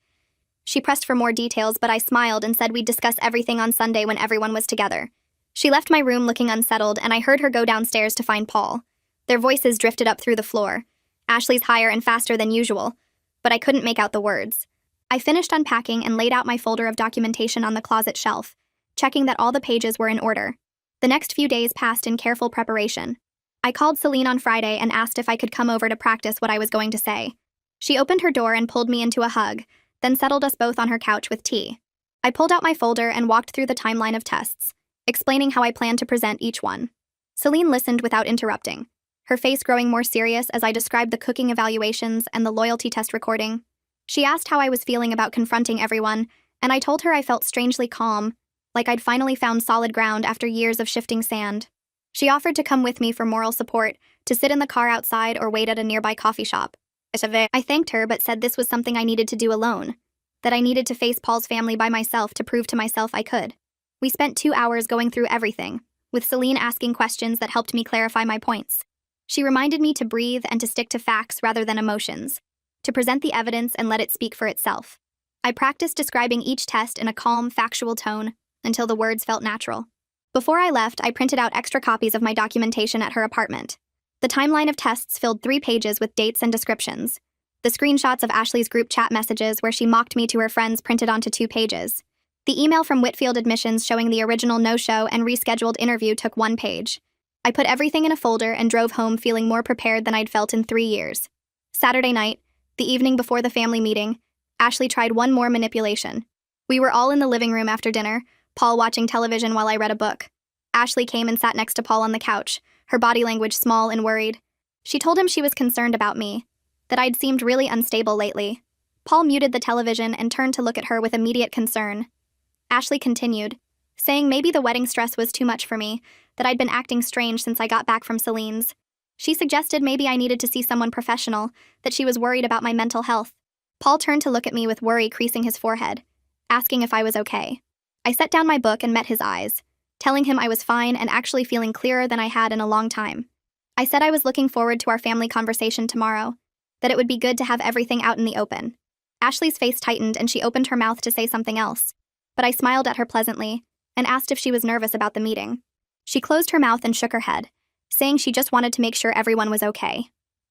Speaker 1: She pressed for more details, but I smiled and said we'd discuss everything on Sunday when everyone was together. She left my room looking unsettled, and I heard her go downstairs to find Paul. Their voices drifted up through the floor, Ashley's higher and faster than usual, but I couldn't make out the words. I finished unpacking and laid out my folder of documentation on the closet shelf, checking that all the pages were in order. The next few days passed in careful preparation. I called Celine on Friday and asked if I could come over to practice what I was going to say. She opened her door and pulled me into a hug, then settled us both on her couch with tea. I pulled out my folder and walked through the timeline of tests, explaining how I planned to present each one. Celine listened without interrupting, her face growing more serious as I described the cooking evaluations and the loyalty test recording. She asked how I was feeling about confronting everyone, and I told her I felt strangely calm, like I'd finally found solid ground after years of shifting sand. She offered to come with me for moral support, to sit in the car outside or wait at a nearby coffee shop. I thanked her but said this was something I needed to do alone, that I needed to face Paul's family by myself to prove to myself I could. We spent 2 hours going through everything, with Celine asking questions that helped me clarify my points. She reminded me to breathe and to stick to facts rather than emotions, to present the evidence and let it speak for itself. I practiced describing each test in a calm, factual tone until the words felt natural. Before I left, I printed out extra copies of my documentation at her apartment. The timeline of tests filled 3 pages with dates and descriptions. The screenshots of Ashley's group chat messages where she mocked me to her friends printed onto 2 pages. The email from Whitfield Admissions showing the original no-show and rescheduled interview took 1 page. I put everything in a folder and drove home feeling more prepared than I'd felt in 3 years. Saturday night, the evening before the family meeting, Ashley tried one more manipulation. We were all in the living room after dinner, Paul watching television while I read a book. Ashley came and sat next to Paul on the couch, her body language small and worried. She told him she was concerned about me, that I'd seemed really unstable lately. Paul muted the television and turned to look at her with immediate concern. Ashley continued, saying maybe the wedding stress was too much for me, that I'd been acting strange since I got back from Celine's. She suggested maybe I needed to see someone professional, that she was worried about my mental health. Paul turned to look at me with worry creasing his forehead, asking if I was okay. I set down my book and met his eyes, telling him I was fine and actually feeling clearer than I had in a long time. I said I was looking forward to our family conversation tomorrow, that it would be good to have everything out in the open. Ashley's face tightened and she opened her mouth to say something else, but I smiled at her pleasantly and asked if she was nervous about the meeting. She closed her mouth and shook her head, saying she just wanted to make sure everyone was okay.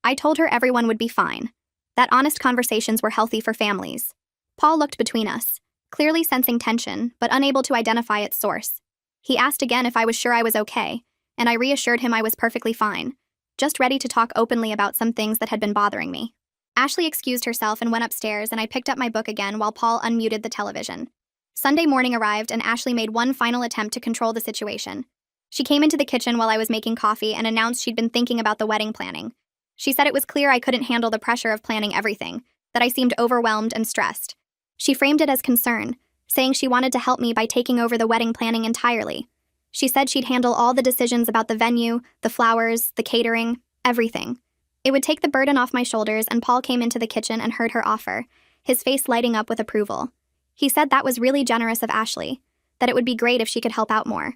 Speaker 1: I told her everyone would be fine, that honest conversations were healthy for families. Paul looked between us, clearly sensing tension, but unable to identify its source. He asked again if I was sure I was okay, and I reassured him I was perfectly fine, just ready to talk openly about some things that had been bothering me. Ashley excused herself and went upstairs, and I picked up my book again while Paul unmuted the television. Sunday morning arrived, and Ashley made one final attempt to control the situation. She came into the kitchen while I was making coffee and announced she'd been thinking about the wedding planning. She said it was clear I couldn't handle the pressure of planning everything, that I seemed overwhelmed and stressed. She framed it as concern, saying she wanted to help me by taking over the wedding planning entirely. She said she'd handle all the decisions about the venue, the flowers, the catering, everything. It would take the burden off my shoulders, and Paul came into the kitchen and heard her offer, his face lighting up with approval. He said that was really generous of Ashley, that it would be great if she could help out more.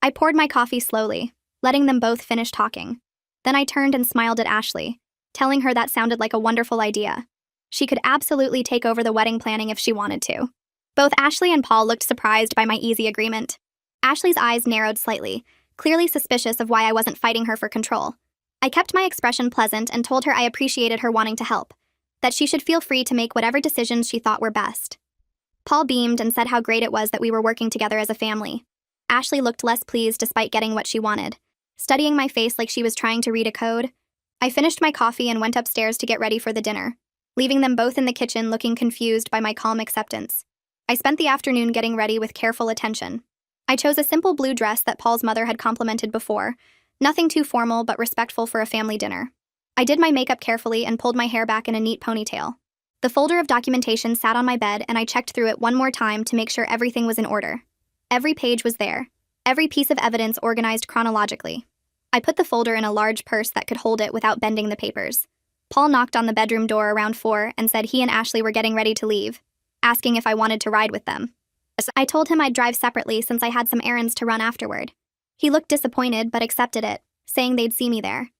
Speaker 1: I poured my coffee slowly, letting them both finish talking. Then I turned and smiled at Ashley, telling her that sounded like a wonderful idea. She could absolutely take over the wedding planning if she wanted to. Both Ashley and Paul looked surprised by my easy agreement. Ashley's eyes narrowed slightly, clearly suspicious of why I wasn't fighting her for control. I kept my expression pleasant and told her I appreciated her wanting to help, that she should feel free to make whatever decisions she thought were best. Paul beamed and said how great it was that we were working together as a family. Ashley looked less pleased despite getting what she wanted, studying my face like she was trying to read a code. I finished my coffee and went upstairs to get ready for the dinner, leaving them both in the kitchen looking confused by my calm acceptance. I spent the afternoon getting ready with careful attention. I chose a simple blue dress that Paul's mother had complimented before, nothing too formal but respectful for a family dinner. I did my makeup carefully and pulled my hair back in a neat ponytail. The folder of documentation sat on my bed and I checked through it one more time to make sure everything was in order. Every page was there, every piece of evidence organized chronologically. I put the folder in a large purse that could hold it without bending the papers. Paul knocked on the bedroom door around 4 and said he and Ashley were getting ready to leave, asking if I wanted to ride with them. I told him I'd drive separately since I had some errands to run afterward. He looked disappointed but accepted it, saying they'd see me there.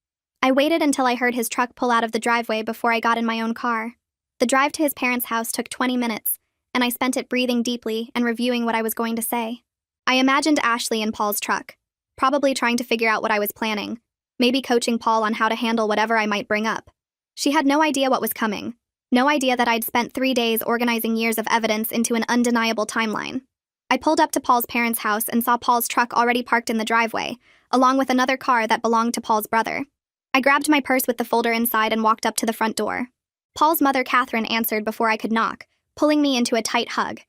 Speaker 1: I waited until I heard his truck pull out of the driveway before I got in my own car. The drive to his parents' house took 20 minutes, and I spent it breathing deeply and reviewing what I was going to say. I imagined Ashley in Paul's truck, probably trying to figure out what I was planning, maybe coaching Paul on how to handle whatever I might bring up. She had no idea what was coming, no idea that I'd spent 3 days organizing years of evidence into an undeniable timeline. I pulled up to Paul's parents' house and saw Paul's truck already parked in the driveway, along with another car that belonged to Paul's brother. I grabbed my purse with the folder inside and walked up to the front door. Paul's mother, Catherine, answered before I could knock, pulling me into a tight hug.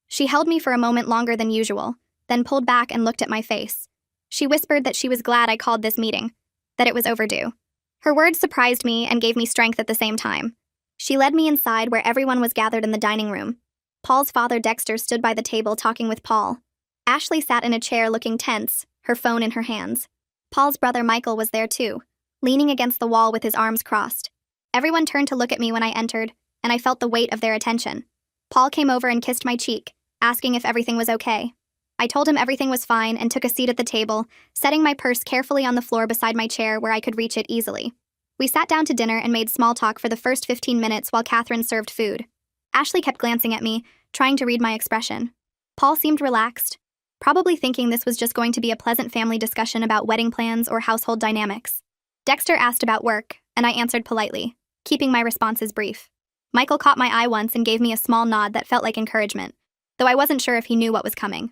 Speaker 1: She held me for a moment longer than usual, then pulled back and looked at my face. She whispered that she was glad I called this meeting, that it was overdue. Her words surprised me and gave me strength at the same time. She led me inside where everyone was gathered in the dining room. Paul's father, Dexter, stood by the table talking with Paul. Ashley sat in a chair looking tense, her phone in her hands. Paul's brother, Michael, was there too, leaning against the wall with his arms crossed. Everyone turned to look at me when I entered, and I felt the weight of their attention. Paul came over and kissed my cheek, asking if everything was okay. I told him everything was fine and took a seat at the table, setting my purse carefully on the floor beside my chair where I could reach it easily. We sat down to dinner and made small talk for the first 15 minutes while Catherine served food. Ashley kept glancing at me, trying to read my expression. Paul seemed relaxed, probably thinking this was just going to be a pleasant family discussion about wedding plans or household dynamics. Dexter asked about work, and I answered politely, keeping my responses brief. Michael caught my eye once and gave me a small nod that felt like encouragement, though I wasn't sure if he knew what was coming.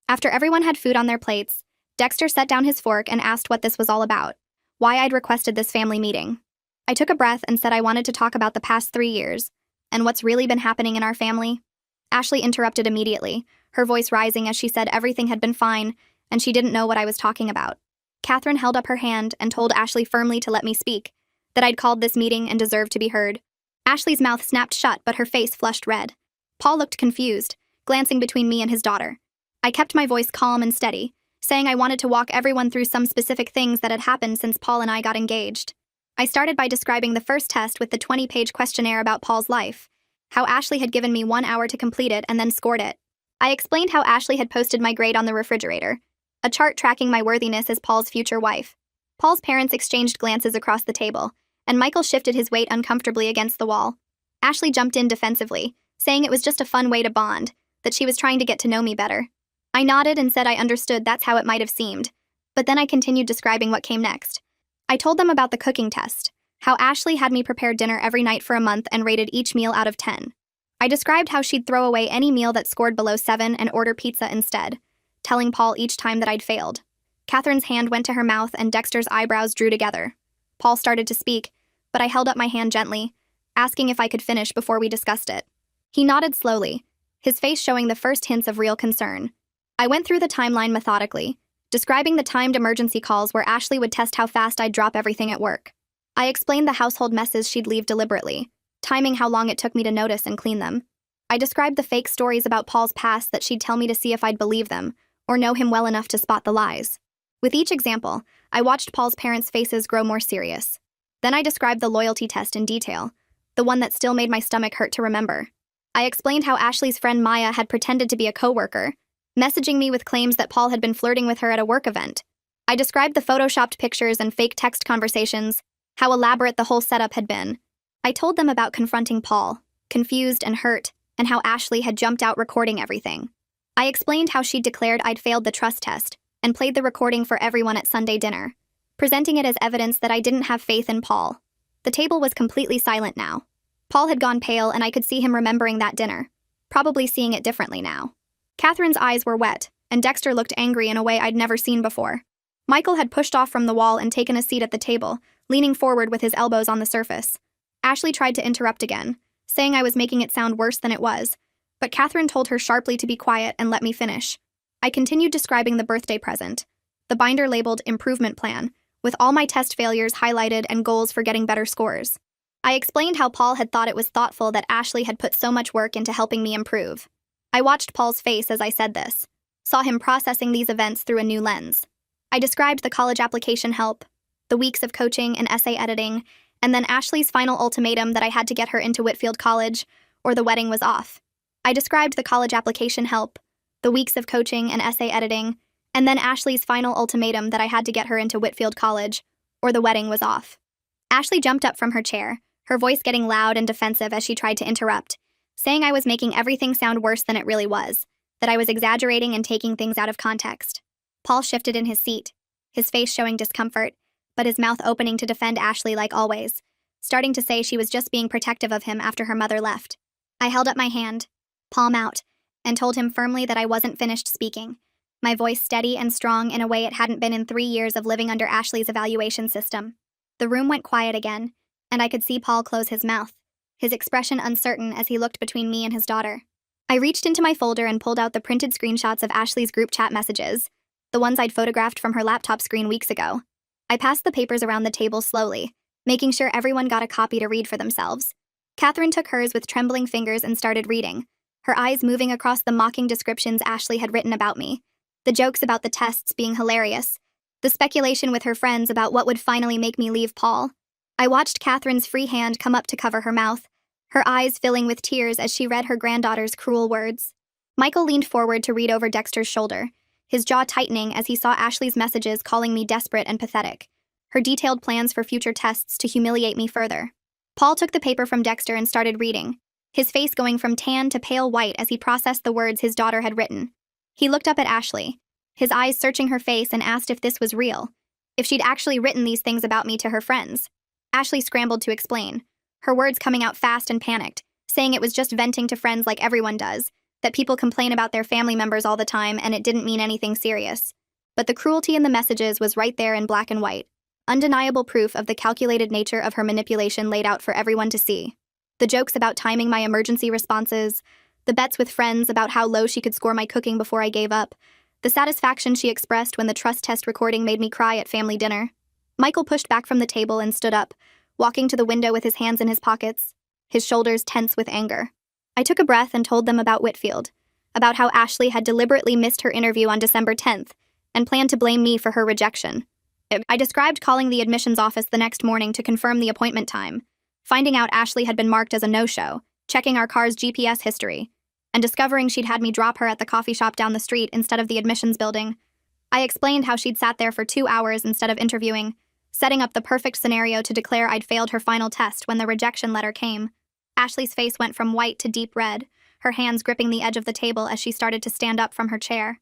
Speaker 1: After everyone had food on their plates, Dexter set down his fork and asked what this was all about, why I'd requested this family meeting. I took a breath and said I wanted to talk about the past 3 years, and what's really been happening in our family. Ashley interrupted immediately, her voice rising as she said everything had been fine, and she didn't know what I was talking about. Catherine held up her hand and told Ashley firmly to let me speak, that I'd called this meeting and deserved to be heard. Ashley's mouth snapped shut, but her face flushed red. Paul looked confused, glancing between me and his daughter. I kept my voice calm and steady, saying I wanted to walk everyone through some specific things that had happened since Paul and I got engaged. I started by describing the first test with the 20-page questionnaire about Paul's life, how Ashley had given me 1 hour to complete it and then scored it. I explained how Ashley had posted my grade on the refrigerator, a chart tracking my worthiness as Paul's future wife. Paul's parents exchanged glances across the table, and Michael shifted his weight uncomfortably against the wall. Ashley jumped in defensively, saying it was just a fun way to bond, that she was trying to get to know me better. I nodded and said I understood that's how it might have seemed, but then I continued describing what came next. I told them about the cooking test, how Ashley had me prepare dinner every night for a month and rated each meal out of 10. I described how she'd throw away any meal that scored below 7 and order pizza instead, telling Paul each time that I'd failed. Catherine's hand went to her mouth and Dexter's eyebrows drew together. Paul started to speak, but I held up my hand gently, asking if I could finish before we discussed it. He nodded slowly, his face showing the first hints of real concern. I went through the timeline methodically, describing the timed emergency calls where Ashley would test how fast I'd drop everything at work. I explained the household messes she'd leave deliberately, timing how long it took me to notice and clean them. I described the fake stories about Paul's past that she'd tell me to see if I'd believe them, or know him well enough to spot the lies. With each example, I watched Paul's parents' faces grow more serious. Then I described the loyalty test in detail, the one that still made my stomach hurt to remember. I explained how Ashley's friend Maya had pretended to be a coworker, messaging me with claims that Paul had been flirting with her at a work event. I described the photoshopped pictures and fake text conversations, how elaborate the whole setup had been. I told them about confronting Paul, confused and hurt, and how Ashley had jumped out recording everything. I explained how she'd declared I'd failed the trust test, and played the recording for everyone at Sunday dinner, presenting it as evidence that I didn't have faith in Paul. The table was completely silent now. Paul had gone pale, and I could see him remembering that dinner, probably seeing it differently now. Catherine's eyes were wet, and Dexter looked angry in a way I'd never seen before. Michael had pushed off from the wall and taken a seat at the table, leaning forward with his elbows on the surface. Ashley tried to interrupt again, saying I was making it sound worse than it was, but Catherine told her sharply to be quiet and let me finish. I continued describing the birthday present, the binder labeled improvement plan, with all my test failures highlighted and goals for getting better scores. I explained how Paul had thought it was thoughtful that Ashley had put so much work into helping me improve. I watched Paul's face as I said this, saw him processing these events through a new lens. I described the college application help, the weeks of coaching and essay editing, and then Ashley's final ultimatum that I had to get her into Whitfield College, or the wedding was off. I described the college application help, the weeks of coaching and essay editing, and then Ashley's final ultimatum that I had to get her into Whitfield College, or the wedding was off. Ashley jumped up from her chair, her voice getting loud and defensive as she tried to interrupt, saying I was making everything sound worse than it really was, that I was exaggerating and taking things out of context. Paul shifted in his seat, his face showing discomfort, but his mouth opening to defend Ashley like always, starting to say she was just being protective of him after her mother left. I held up my hand, palm out, and told him firmly that I wasn't finished speaking, my voice steady and strong in a way it hadn't been in 3 years of living under Ashley's evaluation system. The room went quiet again, and I could see Paul close his mouth, his expression uncertain as he looked between me and his daughter. I reached into my folder and pulled out the printed screenshots of Ashley's group chat messages, the ones I'd photographed from her laptop screen weeks ago. I passed the papers around the table slowly, making sure everyone got a copy to read for themselves. Catherine took hers with trembling fingers and started reading, her eyes moving across the mocking descriptions Ashley had written about me, the jokes about the tests being hilarious, the speculation with her friends about what would finally make me leave Paul. I watched Catherine's free hand come up to cover her mouth, her eyes filling with tears as she read her granddaughter's cruel words. Michael leaned forward to read over Dexter's shoulder, his jaw tightening as he saw Ashley's messages calling me desperate and pathetic, her detailed plans for future tests to humiliate me further. Paul took the paper from Dexter and started reading, his face going from tan to pale white as he processed the words his daughter had written. He looked up at Ashley, his eyes searching her face, and asked if this was real, if she'd actually written these things about me to her friends. Ashley scrambled to explain, her words coming out fast and panicked, saying it was just venting to friends like everyone does, that people complain about their family members all the time and it didn't mean anything serious. But the cruelty in the messages was right there in black and white, undeniable proof of the calculated nature of her manipulation laid out for everyone to see. The jokes about timing my emergency responses, the bets with friends about how low she could score my cooking before I gave up, the satisfaction she expressed when the trust test recording made me cry at family dinner. Michael pushed back from the table and stood up, walking to the window with his hands in his pockets, his shoulders tense with anger. I took a breath and told them about Whitfield, about how Ashley had deliberately missed her interview on December 10th and planned to blame me for her rejection. I described calling the admissions office the next morning to confirm the appointment time, finding out Ashley had been marked as a no-show, checking our car's GPS history, and discovering she'd had me drop her at the coffee shop down the street instead of the admissions building. I explained how she'd sat there for 2 hours instead of interviewing, setting up the perfect scenario to declare I'd failed her final test when the rejection letter came. Ashley's face went from white to deep red, her hands gripping the edge of the table as she started to stand up from her chair.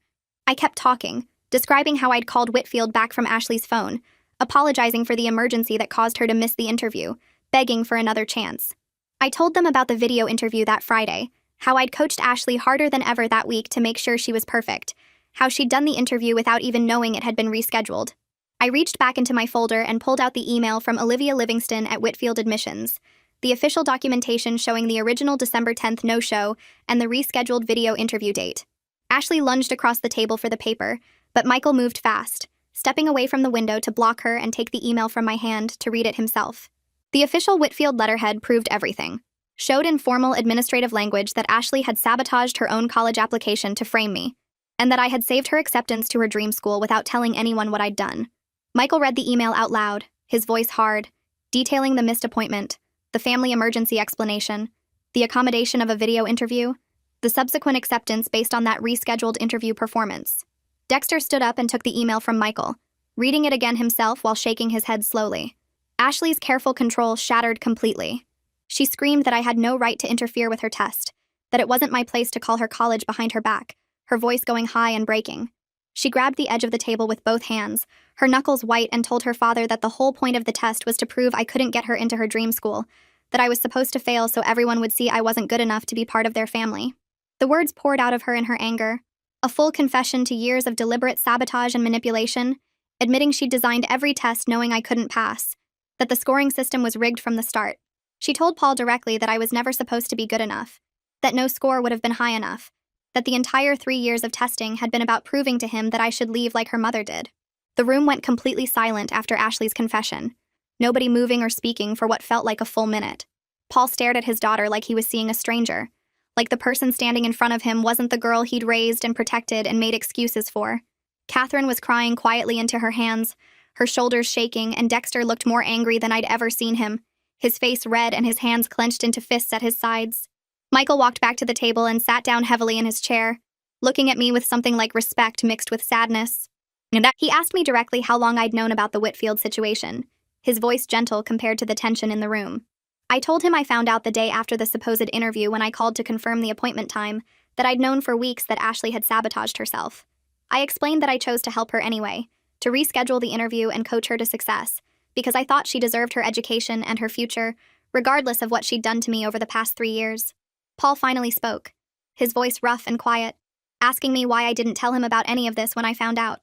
Speaker 1: I kept talking, describing how I'd called Whitfield back from Ashley's phone, apologizing for the emergency that caused her to miss the interview, begging for another chance. I told them about the video interview that Friday, how I'd coached Ashley harder than ever that week to make sure she was perfect, how she'd done the interview without even knowing it had been rescheduled. I reached back into my folder and pulled out the email from Olivia Livingston at Whitfield Admissions, the official documentation showing the original December 10th no-show and the rescheduled video interview date. Ashley lunged across the table for the paper, but Michael moved fast, stepping away from the window to block her and take the email from my hand to read it himself. The official Whitfield letterhead proved everything, showed in formal administrative language that Ashley had sabotaged her own college application to frame me, and that I had saved her acceptance to her dream school without telling anyone what I'd done. Michael read the email out loud, his voice hard, detailing the missed appointment, the family emergency explanation, the accommodation of a video interview, the subsequent acceptance based on that rescheduled interview performance. Dexter stood up and took the email from Michael, reading it again himself while shaking his head slowly. Ashley's careful control shattered completely. She screamed that I had no right to interfere with her test, that it wasn't my place to call her college behind her back, her voice going high and breaking. She grabbed the edge of the table with both hands, her knuckles white, and told her father that the whole point of the test was to prove I couldn't get her into her dream school, that I was supposed to fail so everyone would see I wasn't good enough to be part of their family. The words poured out of her in her anger, a full confession to years of deliberate sabotage and manipulation, admitting she'd designed every test knowing I couldn't pass, that the scoring system was rigged from the start. She told Paul directly that I was never supposed to be good enough, that no score would have been high enough, that the entire 3 years of testing had been about proving to him that I should leave like her mother did. The room went completely silent after Ashley's confession, nobody moving or speaking for what felt like a full minute. Paul stared at his daughter like he was seeing a stranger, like the person standing in front of him wasn't the girl he'd raised and protected and made excuses for. Catherine was crying quietly into her hands, her shoulders shaking, and Dexter looked more angry than I'd ever seen him, his face red and his hands clenched into fists at his sides. Michael walked back to the table and sat down heavily in his chair, looking at me with something like respect mixed with sadness. He asked me directly how long I'd known about the Whitfield situation, his voice gentle compared to the tension in the room. I told him I found out the day after the supposed interview when I called to confirm the appointment time, that I'd known for weeks that Ashley had sabotaged herself. I explained that I chose to help her anyway, to reschedule the interview and coach her to success, because I thought she deserved her education and her future, regardless of what she'd done to me over the past 3 years. Paul finally spoke, his voice rough and quiet, asking me why I didn't tell him about any of this when I found out.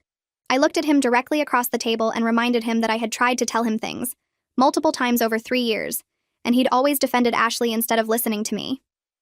Speaker 1: I looked at him directly across the table and reminded him that I had tried to tell him things, multiple times over 3 years, and he'd always defended Ashley instead of listening to me.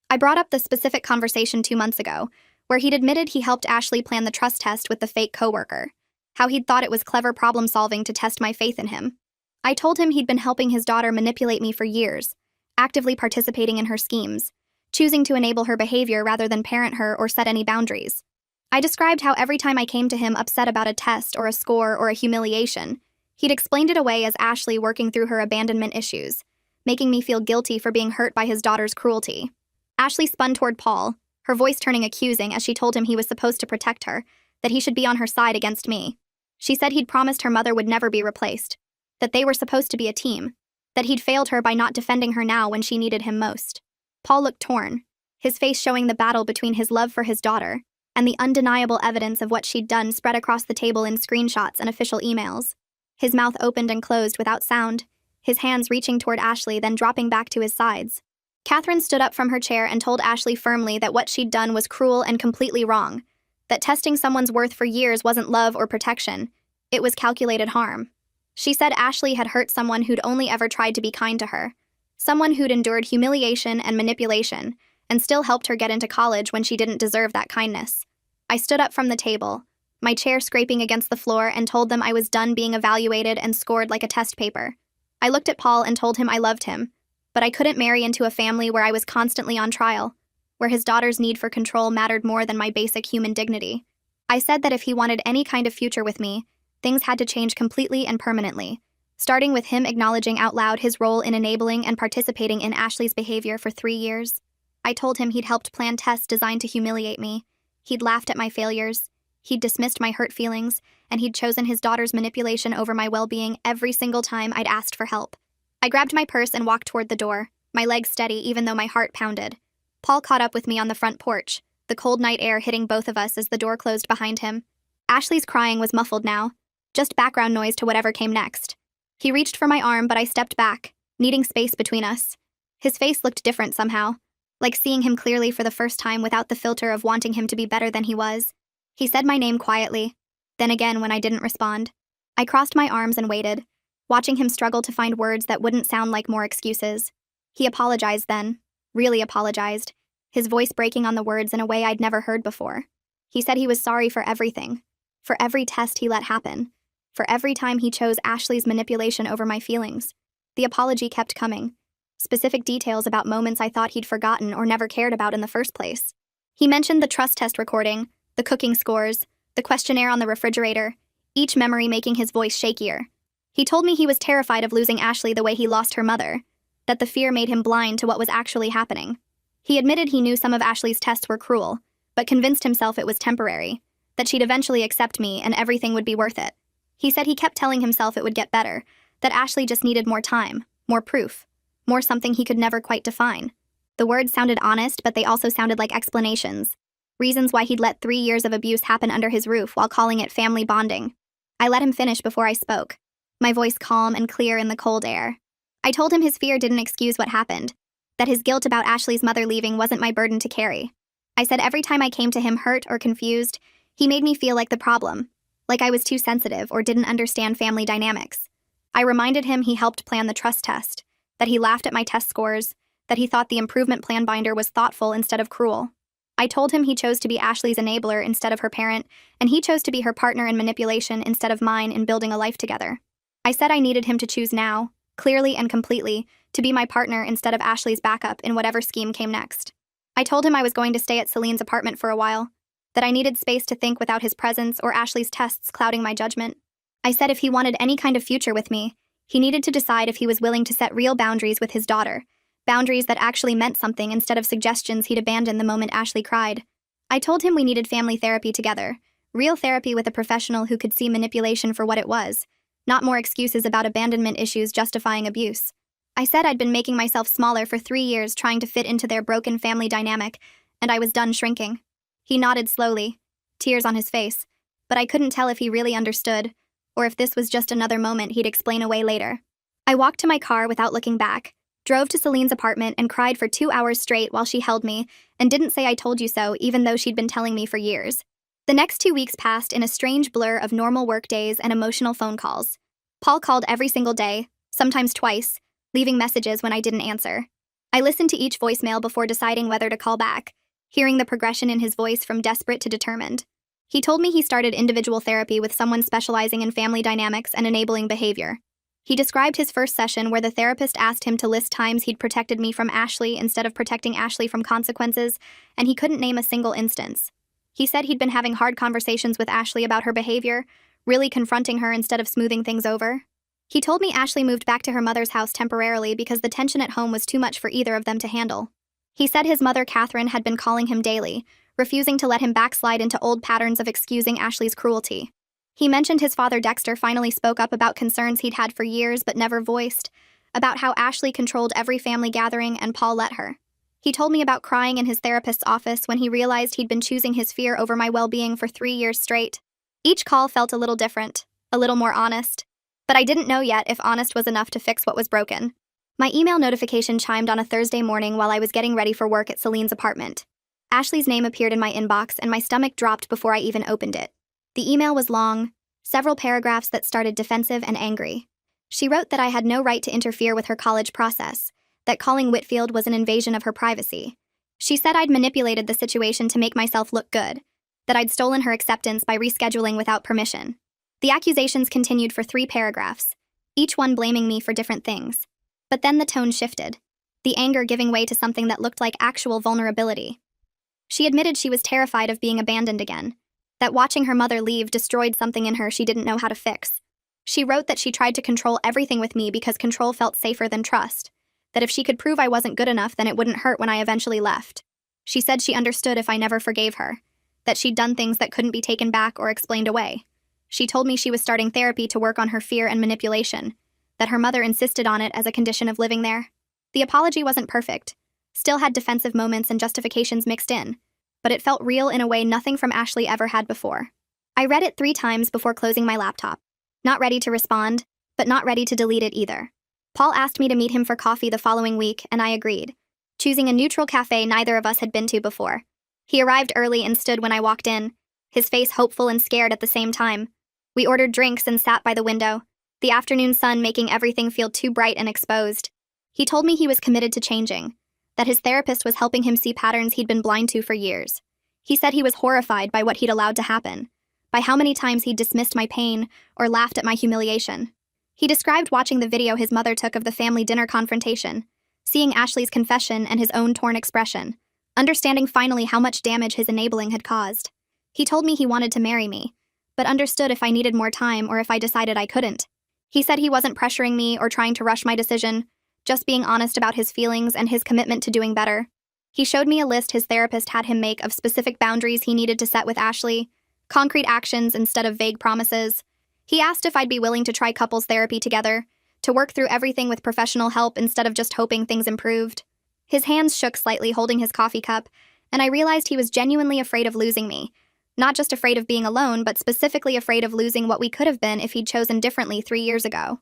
Speaker 1: I brought up the specific conversation 2 months ago, where he'd admitted he helped Ashley plan the trust test with the fake coworker, how he'd thought it was clever problem-solving to test my faith in him. I told him he'd been helping his daughter manipulate me for years, actively participating in her schemes, choosing to enable her behavior rather than parent her or set any boundaries. I described how every time I came to him upset about a test or a score or a humiliation, he'd explained it away as Ashley working through her abandonment issues, making me feel guilty for being hurt by his daughter's cruelty. Ashley spun toward Paul, her voice turning accusing as she told him he was supposed to protect her, that he should be on her side against me. She said he'd promised her mother would never be replaced, that they were supposed to be a team, that he'd failed her by not defending her now when she needed him most. Paul looked torn, his face showing the battle between his love for his daughter and the undeniable evidence of what she'd done spread across the table in screenshots and official emails. His mouth opened and closed without sound, his hands reaching toward Ashley then dropping back to his sides. Catherine stood up from her chair and told Ashley firmly that what she'd done was cruel and completely wrong, that testing someone's worth for years wasn't love or protection, it was calculated harm. She said Ashley had hurt someone who'd only ever tried to be kind to her, someone who'd endured humiliation and manipulation, and still helped her get into college when she didn't deserve that kindness. I stood up from the table, my chair scraping against the floor, and told them I was done being evaluated and scored like a test paper. I looked at Paul and told him I loved him, but I couldn't marry into a family where I was constantly on trial, where his daughter's need for control mattered more than my basic human dignity. I said that if he wanted any kind of future with me, things had to change completely and permanently, starting with him acknowledging out loud his role in enabling and participating in Ashley's behavior for 3 years. I told him he'd helped plan tests designed to humiliate me, he'd laughed at my failures, he'd dismissed my hurt feelings, and he'd chosen his daughter's manipulation over my well-being every single time I'd asked for help. I grabbed my purse and walked toward the door, my legs steady even though my heart pounded. Paul caught up with me on the front porch, the cold night air hitting both of us as the door closed behind him. Ashley's crying was muffled now, just background noise to whatever came next. He reached for my arm, but I stepped back, needing space between us. His face looked different somehow, like seeing him clearly for the first time without the filter of wanting him to be better than he was. He said my name quietly, then again when I didn't respond. I crossed my arms and waited, watching him struggle to find words that wouldn't sound like more excuses. He apologized then, really apologized, his voice breaking on the words in a way I'd never heard before. He said he was sorry for everything, for every test he let happen, for every time he chose Ashley's manipulation over my feelings. The apology kept coming, specific details about moments I thought he'd forgotten or never cared about in the first place. He mentioned the trust test recording, the cooking scores, the questionnaire on the refrigerator, each memory making his voice shakier. He told me he was terrified of losing Ashley the way he lost her mother, that the fear made him blind to what was actually happening. He admitted he knew some of Ashley's tests were cruel, but convinced himself it was temporary, that she'd eventually accept me and everything would be worth it. He said he kept telling himself it would get better, that Ashley just needed more time, more proof, more something he could never quite define. The words sounded honest, but they also sounded like explanations. reasons why he'd let 3 years of abuse happen under his roof while calling it family bonding. I let him finish before I spoke, my voice calm and clear in the cold air. I told him his fear didn't excuse what happened, that his guilt about Ashley's mother leaving wasn't my burden to carry. I said every time I came to him hurt or confused, he made me feel like the problem, like I was too sensitive or didn't understand family dynamics. I reminded him he helped plan the trust test, that he laughed at my test scores, that he thought the improvement plan binder was thoughtful instead of cruel. I told him he chose to be Ashley's enabler instead of her parent, and he chose to be her partner in manipulation instead of mine in building a life together. I said I needed him to choose now, clearly and completely, to be my partner instead of Ashley's backup in whatever scheme came next. I told him I was going to stay at Celine's apartment for a while, that I needed space to think without his presence or Ashley's tests clouding my judgment. I said if he wanted any kind of future with me, he needed to decide if he was willing to set real boundaries with his daughter, boundaries that actually meant something instead of suggestions he'd abandon the moment Ashley cried. I told him we needed family therapy together, real therapy with a professional who could see manipulation for what it was, not more excuses about abandonment issues justifying abuse. I said I'd been making myself smaller for 3 years trying to fit into their broken family dynamic, and I was done shrinking. He nodded slowly, tears on his face, but I couldn't tell if he really understood, or if this was just another moment he'd explain away later. I walked to my car without looking back, drove to Celine's apartment and cried for 2 hours straight while she held me and didn't say I told you so even though she'd been telling me for years. The next 2 weeks passed in a strange blur of normal work days and emotional phone calls. Paul called every single day, sometimes twice, leaving messages when I didn't answer. I listened to each voicemail before deciding whether to call back, hearing the progression in his voice from desperate to determined. He told me he started individual therapy with someone specializing in family dynamics and enabling behavior. He described his first session where the therapist asked him to list times he'd protected me from Ashley instead of protecting Ashley from consequences, and he couldn't name a single instance. He said he'd been having hard conversations with Ashley about her behavior, really confronting her instead of smoothing things over. He told me Ashley moved back to her mother's house temporarily because the tension at home was too much for either of them to handle. He said his mother, Catherine, had been calling him daily, refusing to let him backslide into old patterns of excusing Ashley's cruelty. He mentioned his father, Dexter, finally spoke up about concerns he'd had for years but never voiced, about how Ashley controlled every family gathering and Paul let her. He told me about crying in his therapist's office when he realized he'd been choosing his fear over my well-being for 3 years straight. Each call felt a little different, a little more honest, but I didn't know yet if honest was enough to fix what was broken. My email notification chimed on a Thursday morning while I was getting ready for work at Celine's apartment. Ashley's name appeared in my inbox and my stomach dropped before I even opened it. The email was long, several paragraphs that started defensive and angry. She wrote that I had no right to interfere with her college process, that calling Whitfield was an invasion of her privacy. She said I'd manipulated the situation to make myself look good, that I'd stolen her acceptance by rescheduling without permission. The accusations continued for 3 paragraphs, each one blaming me for different things. But then the tone shifted, the anger giving way to something that looked like actual vulnerability. She admitted she was terrified of being abandoned again, that watching her mother leave destroyed something in her she didn't know how to fix. She wrote that she tried to control everything with me because control felt safer than trust, that if she could prove I wasn't good enough then it wouldn't hurt when I eventually left. She said she understood if I never forgave her, that she'd done things that couldn't be taken back or explained away. She told me she was starting therapy to work on her fear and manipulation, that her mother insisted on it as a condition of living there. The apology wasn't perfect, still had defensive moments and justifications mixed in, but it felt real in a way nothing from Ashley ever had before. I read it 3 times before closing my laptop, not ready to respond, but not ready to delete it either. Paul asked me to meet him for coffee the following week, and I agreed, choosing a neutral cafe neither of us had been to before. He arrived early and stood when I walked in, his face hopeful and scared at the same time. We ordered drinks and sat by the window, the afternoon sun making everything feel too bright and exposed. He told me he was committed to changing, that his therapist was helping him see patterns he'd been blind to for years. He said he was horrified by what he'd allowed to happen, by how many times he'd dismissed my pain or laughed at my humiliation. He described watching the video his mother took of the family dinner confrontation, seeing Ashley's confession and his own torn expression, understanding finally how much damage his enabling had caused. He told me he wanted to marry me, but understood if I needed more time or if I decided I couldn't. He said he wasn't pressuring me or trying to rush my decision, just being honest about his feelings and his commitment to doing better. He showed me a list his therapist had him make of specific boundaries he needed to set with Ashley, concrete actions instead of vague promises. He asked if I'd be willing to try couples therapy together, to work through everything with professional help instead of just hoping things improved. His hands shook slightly holding his coffee cup, and I realized he was genuinely afraid of losing me. Not just afraid of being alone, but specifically afraid of losing what we could have been if he'd chosen differently 3 years ago.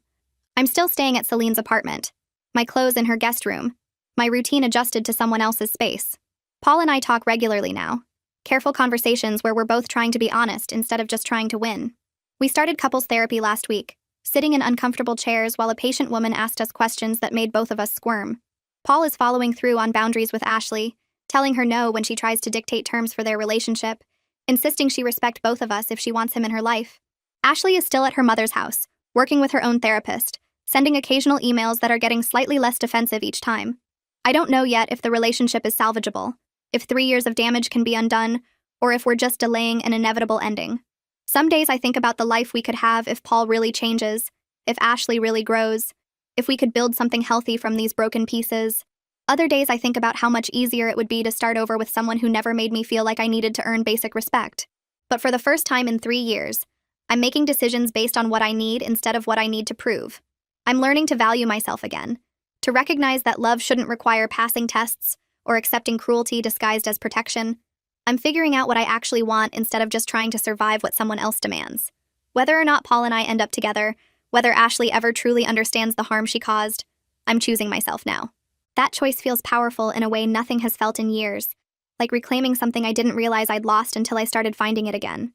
Speaker 1: I'm still staying at Celine's apartment. My clothes in her guest room. My routine adjusted to someone else's space. Paul and I talk regularly now. Careful conversations where we're both trying to be honest instead of just trying to win. We started couples therapy last week, sitting in uncomfortable chairs while a patient woman asked us questions that made both of us squirm. Paul is following through on boundaries with Ashley, telling her no when she tries to dictate terms for their relationship, insisting she respect both of us if she wants him in her life. Ashley is still at her mother's house, working with her own therapist, sending occasional emails that are getting slightly less defensive each time. I don't know yet if the relationship is salvageable, if 3 years of damage can be undone, or if we're just delaying an inevitable ending. Some days I think about the life we could have if Paul really changes, if Ashley really grows, if we could build something healthy from these broken pieces. Other days I think about how much easier it would be to start over with someone who never made me feel like I needed to earn basic respect. But for the first time in 3 years, I'm making decisions based on what I need instead of what I need to prove. I'm learning to value myself again, to recognize that love shouldn't require passing tests or accepting cruelty disguised as protection. I'm figuring out what I actually want instead of just trying to survive what someone else demands. Whether or not Paul and I end up together, whether Ashley ever truly understands the harm she caused, I'm choosing myself now. That choice feels powerful in a way nothing has felt in years, like reclaiming something I didn't realize I'd lost until I started finding it again.